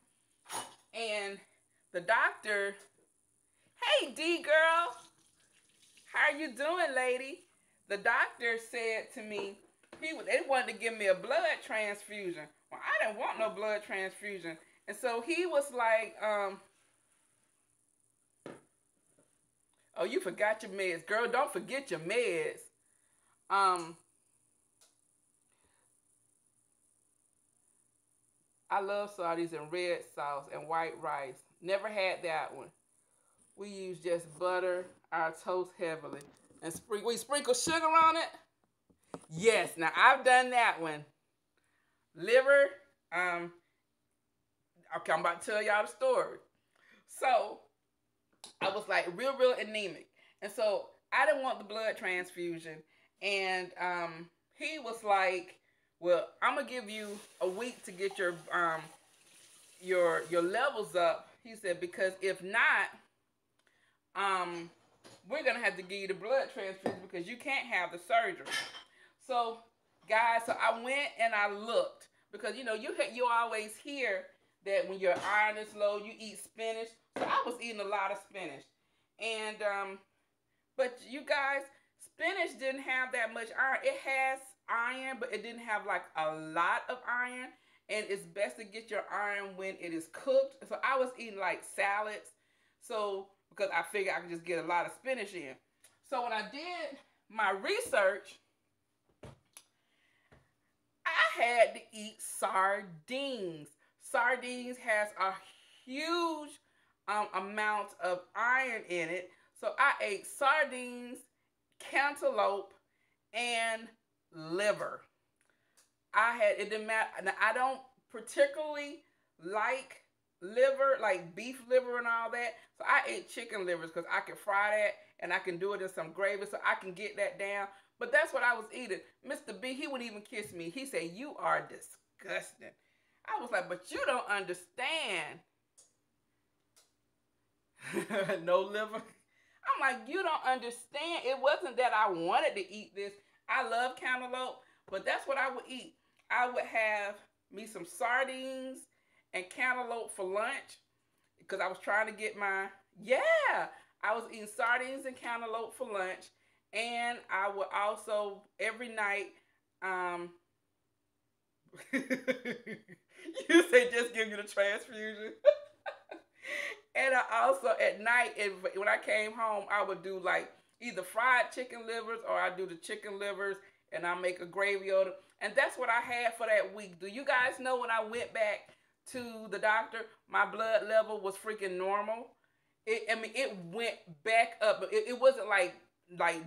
Speaker 1: And the doctor, hey D girl, how you doing, lady? The doctor said to me, they wanted to give me a blood transfusion. Well, I didn't want no blood transfusion. And so he was like, oh, you forgot your meds. Girl, don't forget your meds. I love sardines and red sauce and white rice. Never had that one. We use just butter, our toast heavily. And we sprinkle sugar on it. Yes, now I've done that one. Liver, okay, I'm about to tell y'all the story. So, I was like real anemic. And so, I didn't want the blood transfusion. And he was like, well, I'm going to give you a week to get your levels up. He said, because if not, we're going to have to give you the blood transfusion because you can't have the surgery. So, guys, so I went and I looked because, you always hear that when your iron is low, you eat spinach. So I was eating a lot of spinach. And, but you guys, spinach didn't have that much iron. It has iron, but it didn't have like a lot of iron. And it's best to get your iron when it is cooked. So I was eating like salads. So, because I figured I could just get a lot of spinach in. So when I did my research, I I had to eat sardines. Sardines has a huge amount of iron in it. So I ate sardines, cantaloupe, and liver. It didn't matter. Now, I don't particularly like liver, like beef liver and all that. So I ate chicken livers because I can fry that and I can do it in some gravy so I can get that down. But that's what I was eating. Mr. B, he would even kiss me. He said, "You are disgusting." I was like, "But you don't understand." No liver. I'm like, "You don't understand. It wasn't that I wanted to eat this. I love cantaloupe, but that's what I would eat. I would have me some sardines and cantaloupe for lunch because I was trying to get yeah, I was eating sardines and cantaloupe for lunch. And I would also, every night, you say just give me the transfusion. And I also, at night, when I came home, I would do like either fried chicken livers or I do the chicken livers and I make a gravy of them. And that's what I had for that week. Do you guys know when I went back to the doctor, my blood level was freaking normal? It went back up. It wasn't like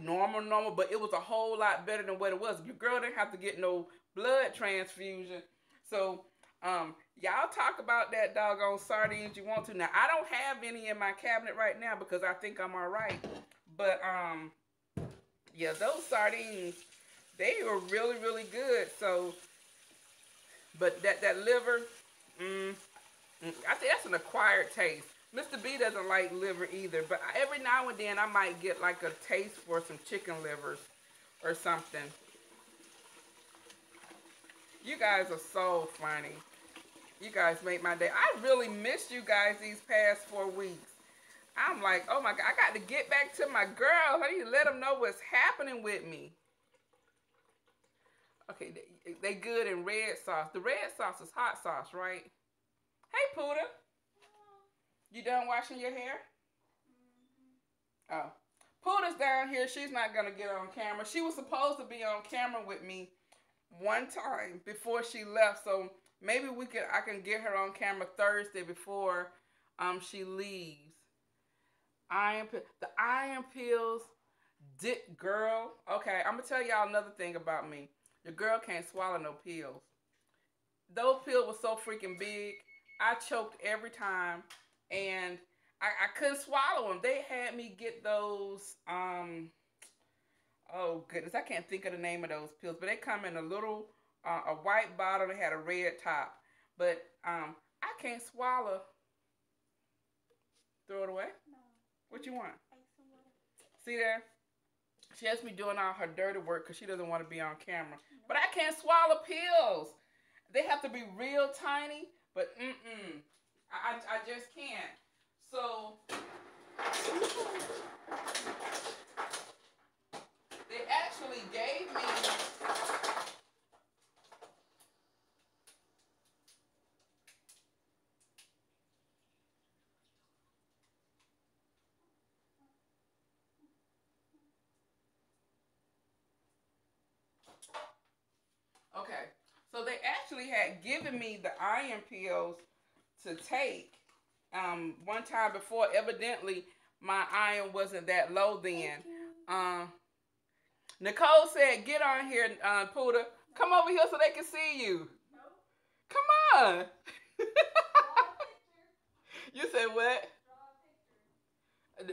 Speaker 1: normal, but it was a whole lot better than what it was. Your girl didn't have to get no blood transfusion. So, y'all talk about that doggone sardines you want to. Now, I don't have any in my cabinet right now because I think I'm all right. But, yeah, those sardines, they were really, really good. So, but that liver, I think that's an acquired taste. Mr. B doesn't like liver either, but every now and then I might get like a taste for some chicken livers or something. You guys are so funny. You guys make my day. I really missed you guys these past 4 weeks. I'm like, oh my God, I got to get back to my girls. I need to let them know what's happening with me. Okay, they good in red sauce. The red sauce is hot sauce, right? Hey, Pooda. You done washing your hair? Oh. Pooda's down here. She's not going to get on camera. She was supposed to be on camera with me one time before she left. So maybe I can get her on camera Thursday before she leaves. The iron pills, girl. Okay, I'm going to tell y'all another thing about me. Your girl can't swallow no pills. Those pills were so freaking big. I choked every time. And I couldn't swallow them. They had me get those, oh goodness, I can't think of the name of those pills, but they come in a little, a white bottle that had a red top. But I can't swallow. Throw it away? No. What you want? See there? She has me doing all her dirty work because she doesn't want to be on camera. No. But I can't swallow pills. They have to be real tiny, but I just can't. So they actually gave me okay. So they actually had given me the iron pills to take one time before. Evidently my iron wasn't that low then. Nicole said, "Get on here, Pooda. Come over here so they can see you." No. Come on. You said what?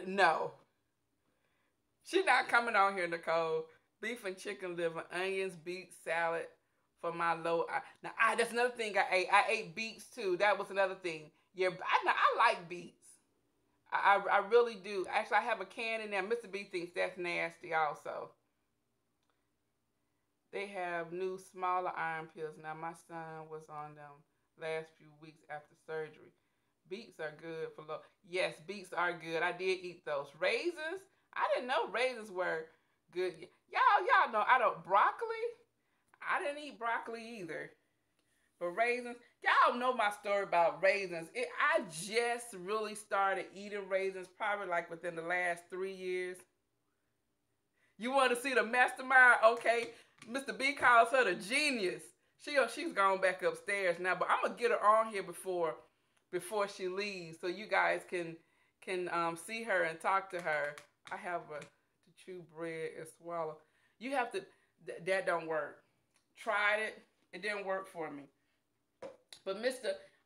Speaker 1: No. She's not coming on here, Nicole. Beef and chicken liver, onions, beets, salad for my low. Now, that's another thing I ate. I ate beets too. That was another thing. Yeah, I like beets. I really do. Actually, I have a can in there. Mr. B thinks that's nasty also. They have new smaller iron pills. Now, my son was on them last few weeks after surgery. Beets are good for low. Yes, beets are good. I did eat those. Raisins? I didn't know raisins were good. Y'all know I don't. Broccoli? I didn't eat broccoli either. But raisins, y'all know my story about raisins. I just really started eating raisins probably like within the last 3 years. You want to see the mastermind? Okay. Mr. B calls her the genius. She's gone back upstairs now, but I'm gonna get her on here before she leaves, so you guys can see her and talk to her. I have to chew bread and swallow. You have to. That don't work. Tried it. It didn't work for me. But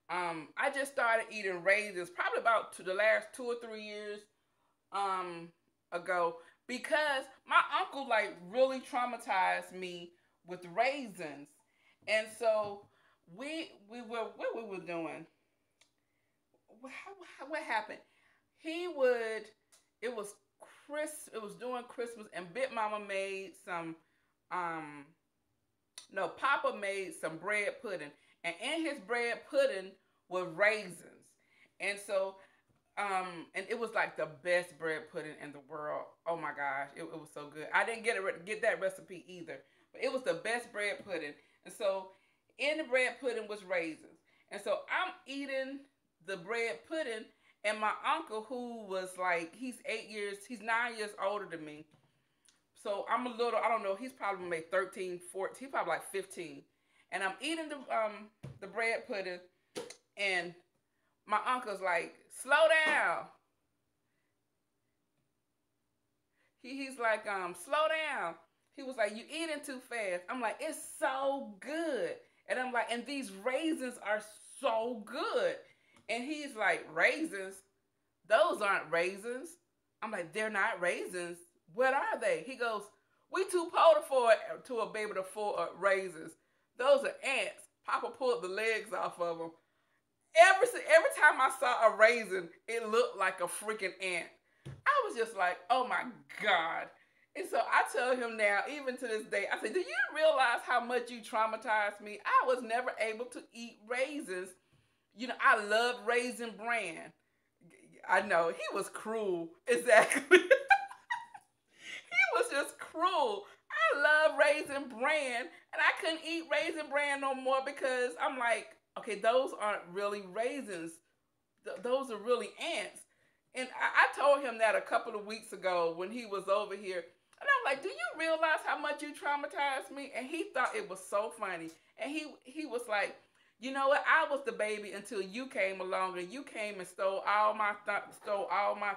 Speaker 1: I just started eating raisins probably about the last 2 or 3 years ago because my uncle like really traumatized me with raisins, and so we were what we were doing. What happened? He would. It was It was during Christmas, and Big Mama made some. No, Papa made some bread pudding, and in his bread pudding was raisins, and so and it was like the best bread pudding in the world. Oh my gosh, it was so good. I didn't get that recipe either, but it was the best bread pudding. And so in the bread pudding was raisins, and so I'm eating the bread pudding, and my uncle, who was like, he's 9 years older than me. So I'm a little, I don't know, he's probably maybe 13, 14, he's probably like 15. And I'm eating the bread pudding, and my uncle's like, slow down. He's like, slow down. He was like, you eating too fast. I'm like, it's so good. And I'm like, and these raisins are so good. And he's like, raisins? Those aren't raisins. I'm like, they're not raisins. What are they? He goes, we too poor to be able to afford raisins. Those are ants. Papa pulled the legs off of them. Every time I saw a raisin, it looked like a freaking ant. I was just like, oh my God. And so I tell him now, even to this day, I say, do you realize how much you traumatized me? I was never able to eat raisins. You know, I love Raisin Bran. I know, he was cruel. Exactly. He was just cruel. I love Raisin Bran, and I couldn't eat Raisin Bran no more because I'm like, okay, those aren't really raisins. Those are really ants. And I told him that a couple of weeks ago when he was over here. And I'm like, do you realize how much you traumatized me? And he thought it was so funny. And he was like, you know what? I was the baby until you came along, and you came and stole all my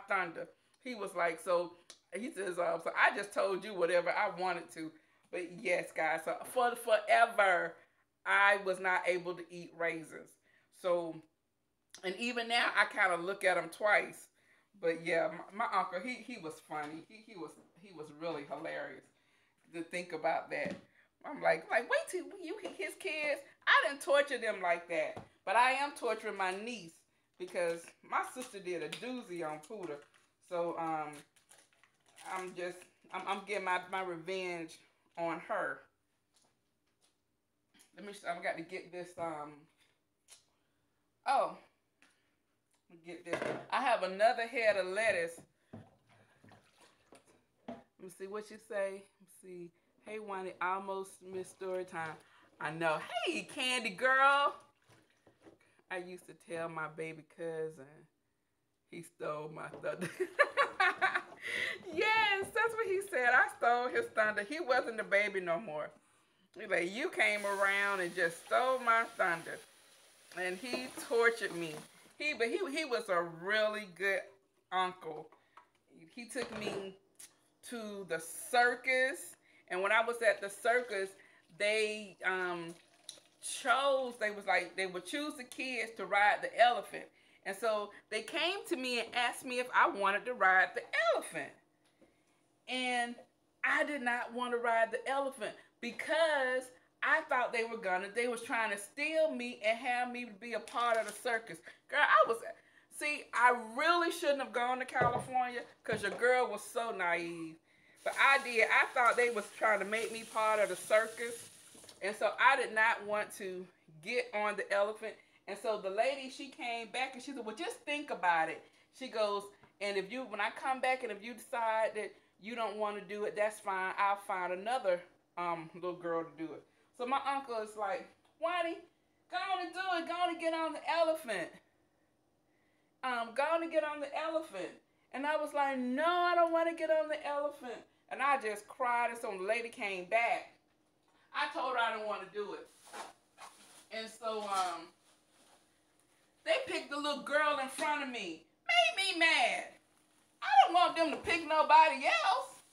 Speaker 1: thunder. He was like, so he says, so I just told you whatever I wanted to. But yes, guys, so for forever, I was not able to eat raisins. So, and even now, I kind of look at him twice. But yeah, my uncle, he was funny. He was really hilarious to think about that. I'm like wait till his kids. I didn't torture them like that, but I am torturing my niece because my sister did a doozy on Pooter. So I'm getting my revenge on her. I've got to get this oh, get this. I have another head of lettuce. Let me see what you say. Let me see. Hey, Wani, almost missed story time. I know. Hey, Candy girl. I used to tell my baby cousin he stole my thunder. Yes, that's what he said. I stole his thunder. He wasn't the baby no more. He's like, you came around and just stole my thunder. And he tortured me. He was a really good uncle. He took me to the circus, and when I was at the circus, they would choose the kids to ride the elephant. And so they came to me and asked me if I wanted to ride the elephant. And I did not want to ride the elephant because I thought they was trying to steal me and have me be a part of the circus. Girl, I really shouldn't have gone to California because your girl was so naive. But I did. I thought they was trying to make me part of the circus. And so I did not want to get on the elephant. And so the lady, she came back and she said, well, just think about it. She goes, and when I come back and if you decide that you don't want to do it, that's fine. I'll find another little girl to do it. So my uncle is like, Wani, go on and do it. Go on and get on the elephant. Go on and get on the elephant. And I was like, no, I don't want to get on the elephant. And I just cried. And so the lady came back. I told her I didn't want to do it. And so they picked the little girl in front of me. Made me mad. I don't want them to pick nobody else.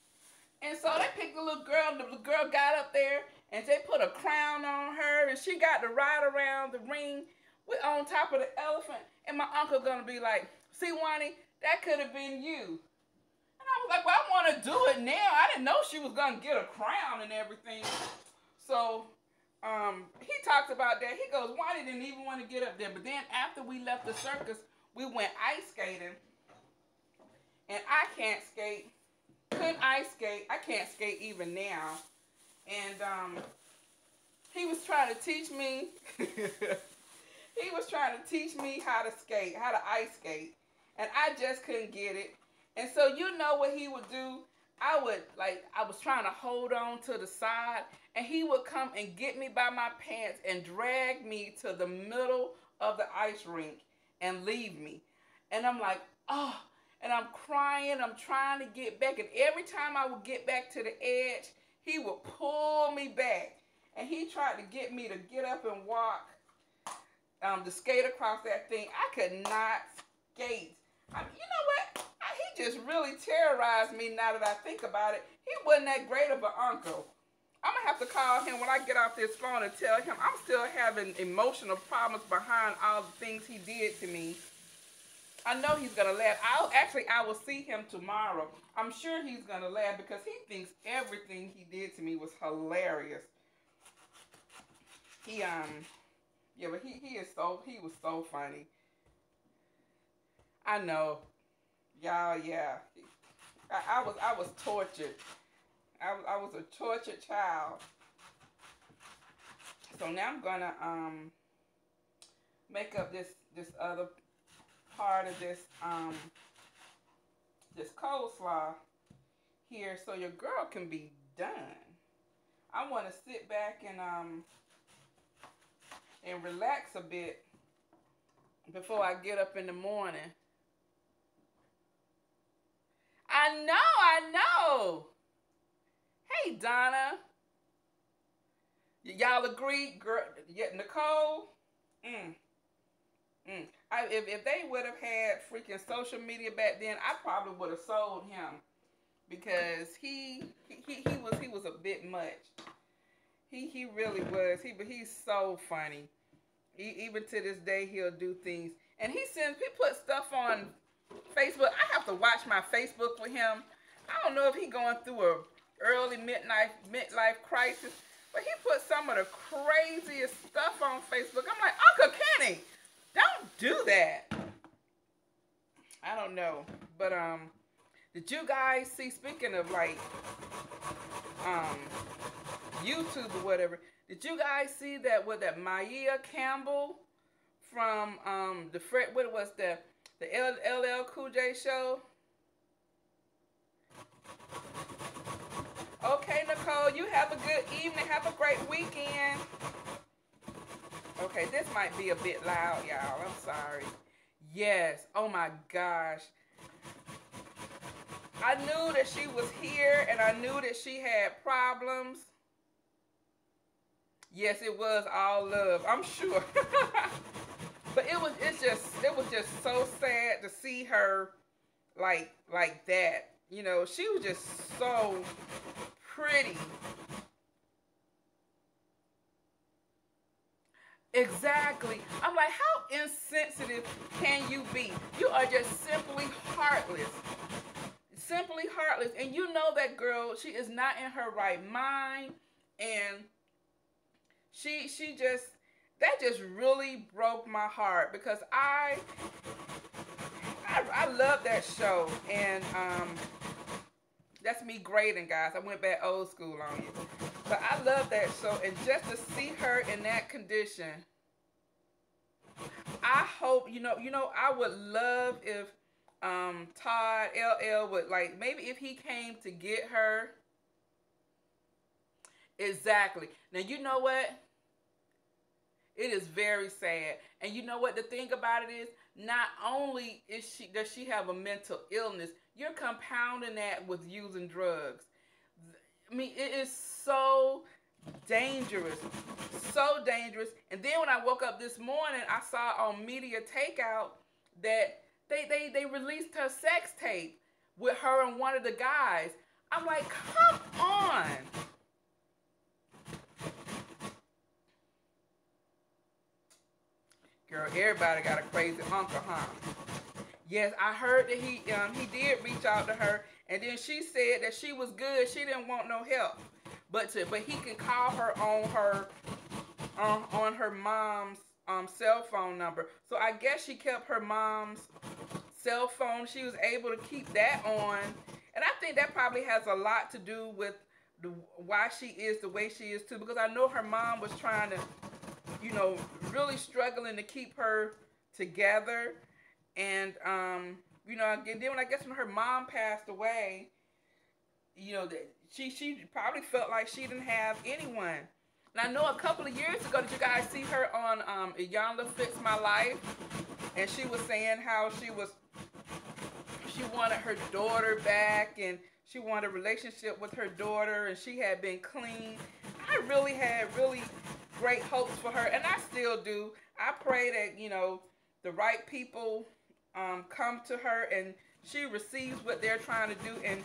Speaker 1: And so they picked the little girl. The little girl got up there and they put a crown on her, and she got to ride around the ring with on top of the elephant. And my uncle gonna be like, "See, Wani, that could have been you." And I was like, "Well, I want to do it now. I didn't know she was gonna get a crown and everything." So he talked about that. He goes, "Wani didn't even want to get up there." But then after we left the circus, we went ice skating, and I can't skate. Couldn't ice skate. I can't skate even now. And he was trying to teach me. He was trying to teach me how to skate, how to ice skate, and I just couldn't get it. And so you know what he would do? I was trying to hold on to the side, and he would come and get me by my pants and drag me to the middle of the ice rink and leave me. And I'm like, oh, and I'm crying. I'm trying to get back, and every time I would get back to the edge, he would pull me back, and he tried to get me to get up and walk, to skate across that thing. I could not skate. You know what? He just really terrorized me now that I think about it. He wasn't that great of an uncle. I'm going to have to call him when I get off this phone and tell him I'm still having emotional problems behind all the things he did to me. I know he's going to laugh. I will see him tomorrow. I'm sure he's going to laugh because he thinks everything he did to me was hilarious. But he was so funny. I know. Y'all, yeah. I was tortured. I was a tortured child. So now I'm gonna make up this other part of this coleslaw here so your girl can be done. I want to sit back and relax a bit before I get up in the morning. I know. Hey, Donna. Y'all agree? Girl, yeah, Nicole? If they would have had freaking social media back then, I probably would have sold him because he was a bit much. He really was. He's so funny. Even to this day, he'll do things. And he put stuff on Facebook. I have to watch my Facebook with him. I don't know if he's going through a early midlife crisis, but he put some of the craziest stuff on Facebook. I'm like, Uncle Kenny, don't do that. I don't know. But did you guys see, speaking of like YouTube or whatever, did you guys see that Maya Campbell from the LL Cool J show? Okay, Nicole, you have a good evening. Have a great weekend. Okay, this might be a bit loud, y'all. I'm sorry. Yes. Oh, my gosh. I knew that she was here, and I knew that she had problems. Yes, it was all love, I'm sure. But it was just so sad to see her like that. You know, she was just so pretty. Exactly. I'm like, how insensitive can you be? You are just simply heartless. Simply heartless. And you know that girl, she is not in her right mind. And that just really broke my heart because I love that show. And that's me grading, guys. I went back old school on you. But I love that show. And just to see her in that condition, I hope, you know, I would love if Todd, LL would, like, maybe if he came to get her. Exactly. Now, you know what? It is very sad. And you know what the thing about it is? Not only does she have a mental illness, you're compounding that with using drugs. I mean, it is so Dangerous. So dangerous. And then when I woke up this morning, I saw on Media Takeout that they released her sex tape with her and one of the guys. I'm like, come on. Girl, everybody got a crazy uncle, huh? Yes, I heard that he did reach out to her, and then she said that she was good. She didn't want no help, but he can call her on her mom's cell phone number. So I guess she kept her mom's cell phone. She was able to keep that on, and I think that probably has a lot to do with why she is the way she is too. Because I know her mom was trying to, really struggling to keep her together. And and then when her mom passed away, that she probably felt like she didn't have anyone. And I know a couple of years ago, did you guys see her on Iyanla Fix My Life? And she was saying how she wanted her daughter back, and she wanted a relationship with her daughter, and she had been clean. I really had really great hopes for her, and I still do. I pray that the right people come to her and she receives what they're trying to do, and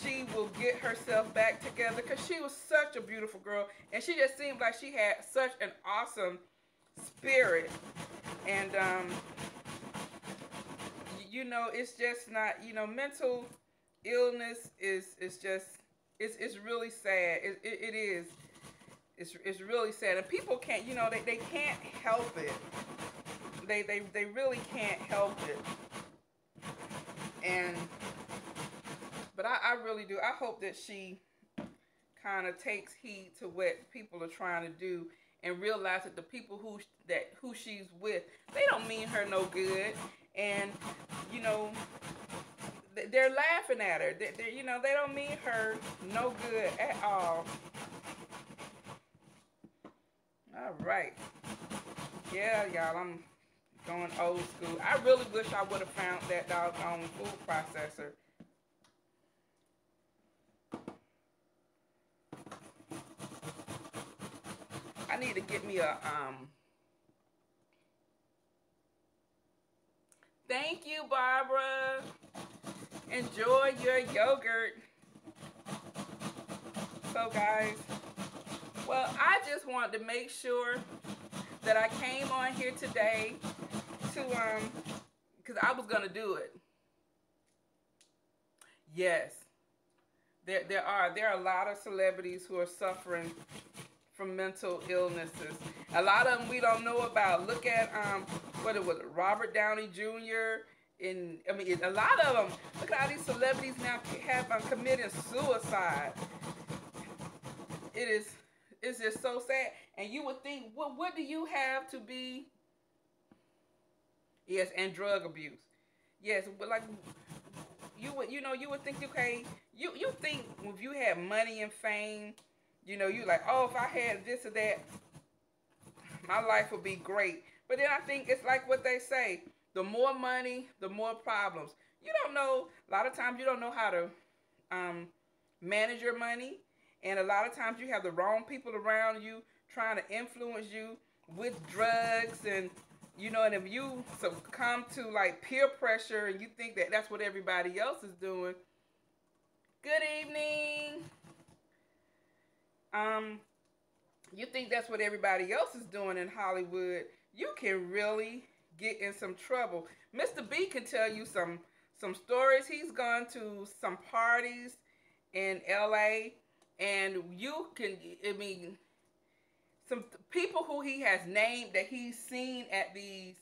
Speaker 1: she will get herself back together, because she was such a beautiful girl, and she just seemed like she had such an awesome spirit. And it's just not, mental illness is just, it's really sad. It is. It's really sad, and people can't, they can't help it. They really can't help it. But I really do. I hope that she kind of takes heed to what people are trying to do, and realize that the people who she's with, they don't mean her no good, and they're laughing at her. They don't mean her no good at all. All right. Yeah, y'all, I'm going old school. I really wish I would have found that doggone food processor. I need to get me a Thank you, Barbara. Enjoy your yogurt. So guys, well, I just wanted to make sure that I came on here today to because I was gonna do it. Yes, there are a lot of celebrities who are suffering from mental illnesses. A lot of them we don't know about. Look at what it was, Robert Downey Jr. A lot of them. Look at all these celebrities now have committed suicide. It's just so sad. And you would think, well, what do you have to be? Yes, and drug abuse. Yes, but like you would think, okay, you think if you had money and fame, you like, oh, if I had this or that, my life would be great. But then I think it's like what they say, the more money, the more problems. You don't know, a lot of times you don't know how to manage your money. And a lot of times you have the wrong people around you trying to influence you with drugs, and and if you succumb to like peer pressure and you think that that's what everybody else is doing. Good evening. You think that's what everybody else is doing in Hollywood, you can really get in some trouble. Mr. B can tell you some stories. He's gone to some parties in LA, and you can, some people who he has named that he's seen at these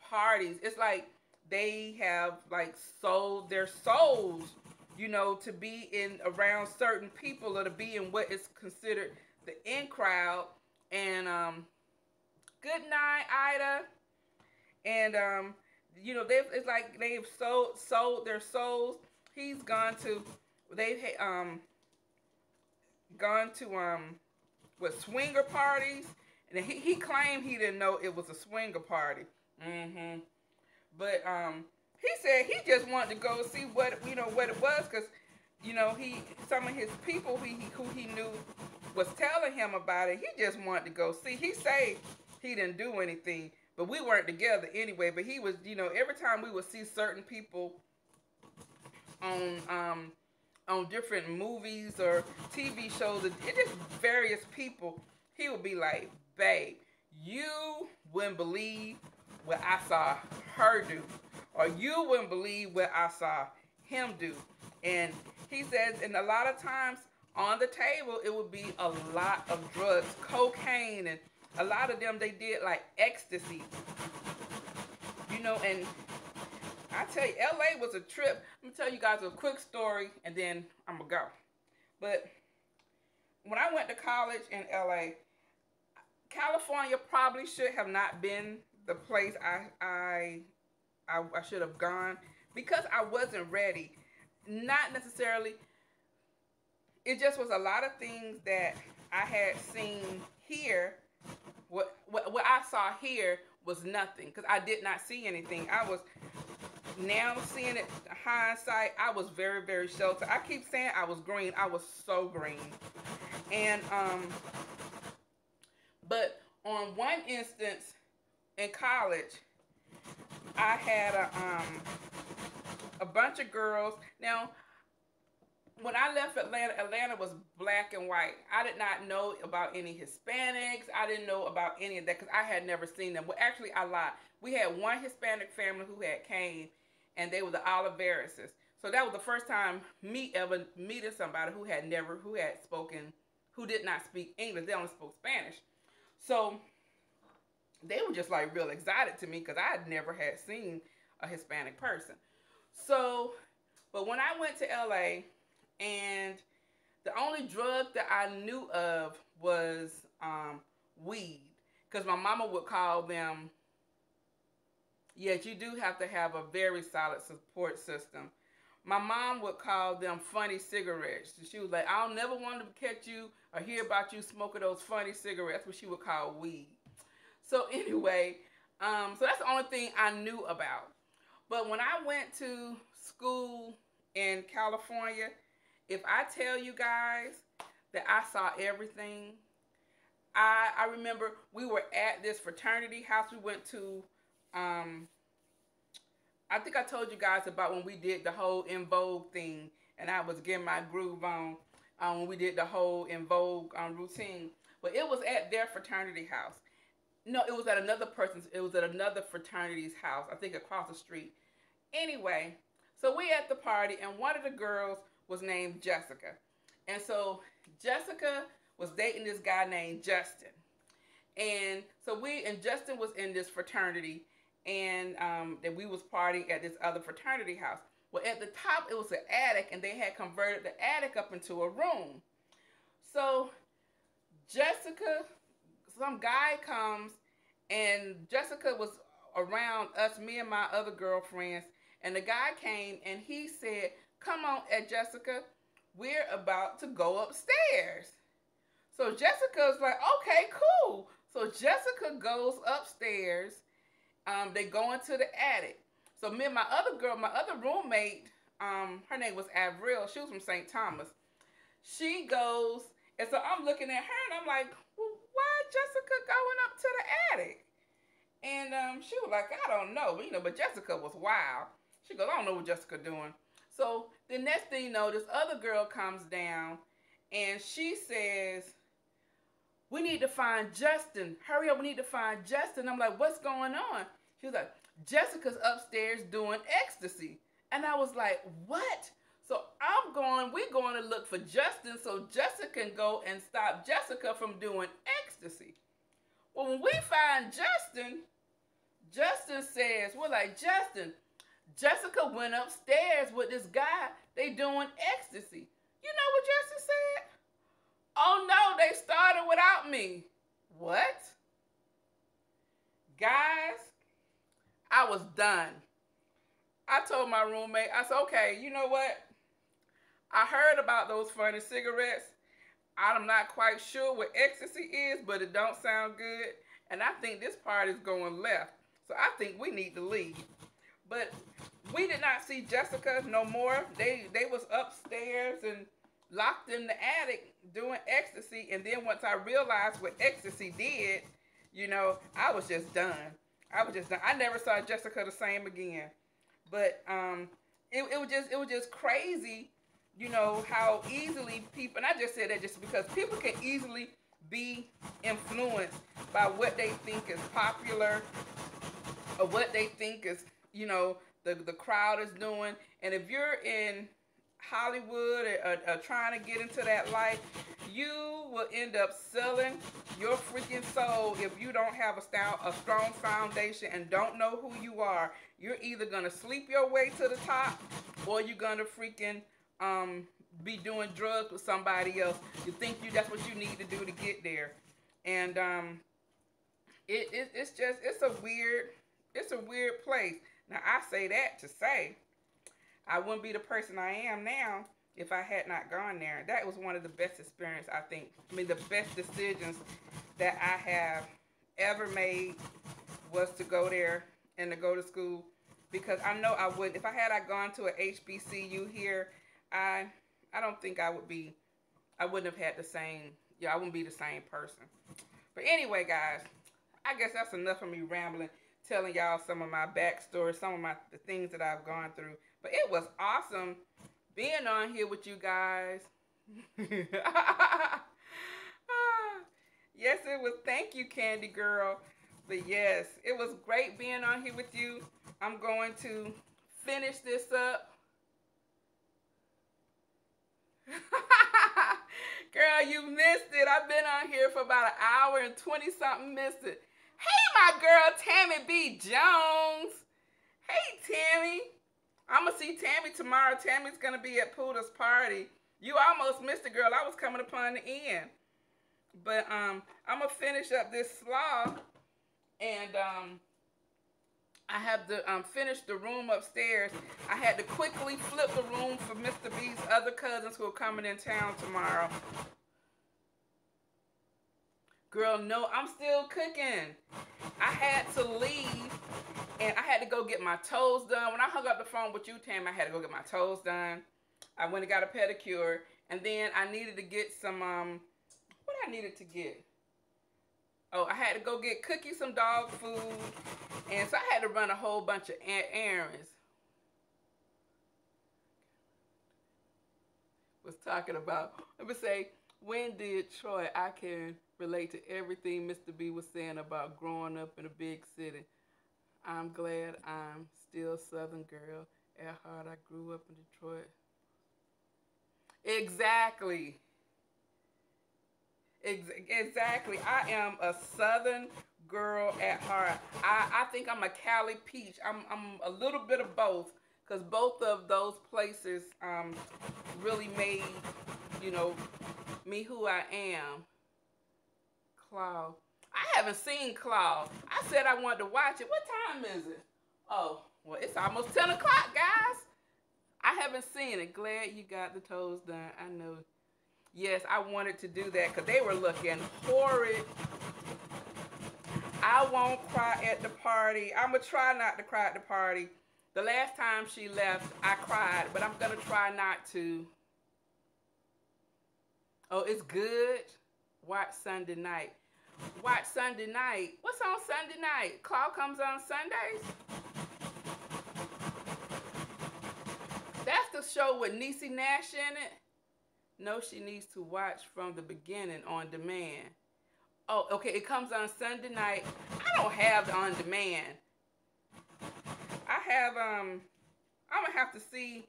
Speaker 1: parties, it's like they have like sold their souls, to be in around certain people, or to be in what is considered the in crowd. And good night, Ida. And it's like they've sold their souls. He's gone to with swinger parties, and he claimed he didn't know it was a swinger party. But he said he just wanted to go see what it was, because some of his people who he knew was telling him about it, he just wanted to go see. He said he didn't do anything, but we weren't together anyway. But he was, you know, every time we would see certain people on different movies or TV shows, it just various people, he would be like, babe, you wouldn't believe what I saw her do, or you wouldn't believe what I saw him do. And he says, and a lot of times on the table, it would be a lot of drugs, cocaine, and a lot of them, they did like ecstasy, you know. And I tell you, LA was a trip. I'm gonna tell you guys a quick story and then I'm gonna go. But when I went to college in LA, California probably should have not been the place I should have gone, because I wasn't ready. Not necessarily. It just was a lot of things that I had seen here. What I saw here was nothing, because I did not see anything. I was now seeing it hindsight. I was very, very sheltered. I keep saying I was green. I was so green. And but on one instance in college, I had a bunch of girls. Now, when I left Atlanta, Atlanta was black and white. I did not know about any Hispanics. I didn't know about any of that because I had never seen them. Well, actually, I lied. We had one Hispanic family who had came, and they were the Oliverises. So that was the first time me ever meeting somebody who did not speak English. They only spoke Spanish. So they were just like real excited to me because I had never had seen a Hispanic person. So, but when I went to LA, and the only drug that I knew of was weed, because my mama would call them, yes, you do have to have a very solid support system. My mom would call them funny cigarettes. She was like, I'll never want to catch you or hear about you smoking those funny cigarettes. That's what she would call weed. So anyway, so that's the only thing I knew about. But when I went to school in California, if I tell you guys that I saw everything, I remember we were at this fraternity house. We went to, I think I told you guys about when we did the whole In Vogue thing, and I was getting my groove on when we did the whole In Vogue routine. But it was at their fraternity house. No, it was at another fraternity's house, I think across the street. Anyway, so we at the party, and one of the girls was named Jessica. And so Jessica was dating this guy named Justin. And so Justin was in this fraternity, and that we was partying at this other fraternity house. Well, at the top, it was an attic, and they had converted the attic up into a room. So Jessica, some guy comes, and Jessica was around us, me and my other girlfriends, and the guy came, and he said, come on, Jessica, we're about to go upstairs. So Jessica's like, okay, cool. So Jessica goes upstairs. They go into the attic. So me and my other roommate, her name was Avril. She was from St. Thomas. She goes, and so I'm looking at her, and I'm like, well, why Jessica going up to the attic? And she was like, I don't know. But Jessica was wild. She goes, I don't know what Jessica doing. So the next thing you know, this other girl comes down, and she says, we need to find Justin. Hurry up, we need to find Justin. I'm like, what's going on? She was like, Jessica's upstairs doing ecstasy. And I was like, what? So we're going to look for Justin so Justin can go and stop Jessica from doing ecstasy. Well, when we find Justin, Justin says, we're like, Justin, Jessica went upstairs with this guy. They doing ecstasy. You know what Justin said? Oh no, they started without me. What? Guys, I was done. I told my roommate, I said, okay, you know what? I heard about those funny cigarettes. I'm not quite sure what ecstasy is, but it don't sound good. And I think this part is going left. So I think we need to leave. But we did not see Jessica no more. They was upstairs and locked in the attic doing ecstasy. And then once I realized what ecstasy did, you know, I was just done. I was just done. I never saw Jessica the same again. But it was just crazy, you know, how easily people, and I just said that just because people can easily be influenced by what they think is popular or what they think is, you know, the crowd is doing. And if you're in Hollywood or trying to get into that life, you will end up selling your freaking soul if you don't have a strong foundation and don't know who you are. You're either gonna sleep your way to the top, or you're gonna freaking be doing drugs with somebody else. You think that's what you need to do to get there, and it's a weird place. Now I say that to say I wouldn't be the person I am now if I had not gone there. That was one of the best experiences, I think. I mean, the best decisions that I have ever made was to go there and to go to school, because I know I wouldn't. If I gone to a HBCU here, I don't think I wouldn't have had the same, I wouldn't be the same person. But anyway, guys, I guess that's enough of me rambling, telling y'all some of my backstory, some of the things that I've gone through. But it was awesome being on here with you guys. Yes, it was. Thank you, Candy Girl. But yes, it was great being on here with you. I'm going to finish this up. Girl, you missed it. I've been on here for about an hour and 20-something missed it. Hey, my girl, Tammy B. Jones. Hey, Tammy. I'm going to see Tammy tomorrow. Tammy's going to be at Poota's party. You almost missed it, girl. I was coming upon the end. But I'm going to finish up this slog. And I have to finish the room upstairs. I had to quickly flip the room for Mr. B's other cousins who are coming in town tomorrow. Girl, no, I'm still cooking. I had to leave, and I had to go get my toes done. When I hung up the phone with you, Tam, I had to go get my toes done. I went and got a pedicure, and then I needed to get some, what I needed to get? Oh, I had to go get Cookie some dog food, and so I had to run a whole bunch of errands. Was talking about, let me say, when did Troy, I can relate to everything Mr. B was saying about growing up in a big city. I'm glad I'm still Southern girl. At heart, I grew up in Detroit. Exactly. Exactly. I am a Southern girl at heart. I think I'm a Cali peach. I'm a little bit of both, because both of those places really made, you know, me who I am. Claw. I haven't seen Claw. I said I wanted to watch it. What time is it? Oh, well, it's almost 10 o'clock, guys. I haven't seen it. Glad you got the toes done. I know. Yes, I wanted to do that because they were looking horrid. I won't cry at the party. I'm going to try not to cry at the party. The last time she left, I cried, but I'm going to try not to. Oh, it's good? Watch Sunday night. Watch Sunday night. What's on Sunday night? Claw comes on Sundays? That's the show with Niecy Nash in it? No, she needs to watch from the beginning on demand. Oh, okay, it comes on Sunday night. I don't have the on demand. I have, I'm gonna have to see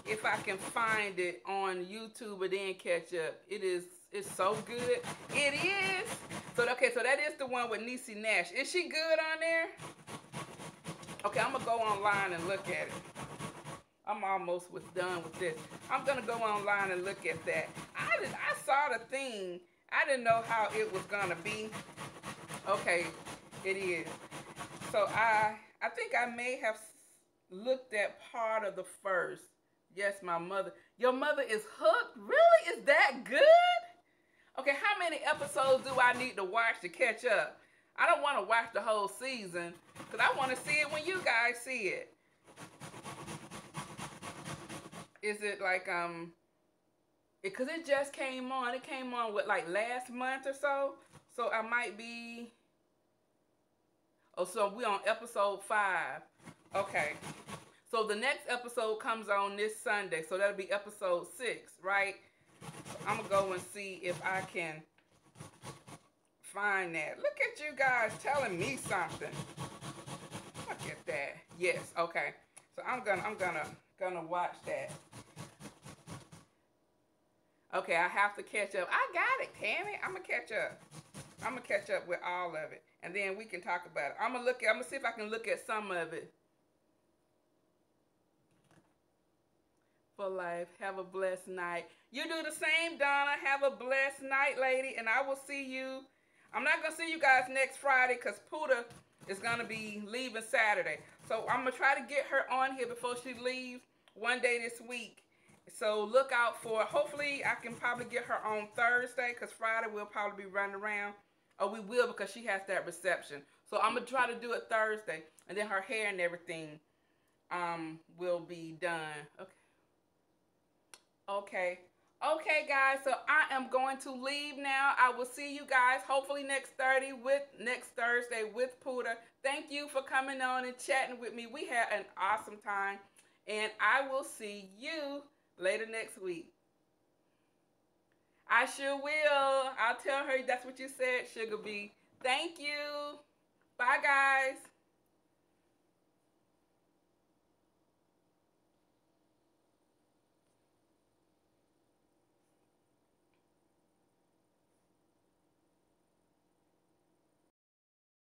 Speaker 1: if I can find it on YouTube and then catch up. It's so good. It is. So, okay, so that is the one with Niecy Nash. Is she good on there? Okay, I'm gonna go online and look at it. I'm almost done with this. I'm going to go online and look at that. I saw the thing. I didn't know how it was going to be. Okay, it is. So I think I may have looked at part of the first. Yes, my mother. Your mother is hooked? Really? Is that good? Okay, how many episodes do I need to watch to catch up? I don't want to watch the whole season because I want to see it when you guys see it. Is it like because it just came on. It came on with like last month or so. So I might be. Oh, so we on episode 5. Okay. So the next episode comes on this Sunday. So that'll be episode 6, right? So I'm gonna go and see if I can find that. Look at you guys telling me something. Look at that. Yes. Okay. So I'm gonna watch that. Okay, I have to catch up. I got it, Tammy. I'm gonna catch up. I'm gonna catch up with all of it, and then we can talk about it. I'm gonna see if I can look at some of it. For life, have a blessed night. You do the same, Donna. Have a blessed night, lady, and I will see you. I'm not gonna see you guys next Friday because Puda is gonna be leaving Saturday. So I'm gonna try to get her on here before she leaves one day this week. So look out for, hopefully I can probably get her on Thursday because Friday we'll probably be running around. Or we will because she has that reception. So I'm going to try to do it Thursday. And then her hair and everything will be done. Okay. Okay. Okay, guys. So I am going to leave now. I will see you guys hopefully next Thursday with Puda. Thank you for coming on and chatting with me. We had an awesome time. And I will see you later next week. I sure will. I'll tell her that's what you said, Sugar Bee. Thank you. Bye, guys.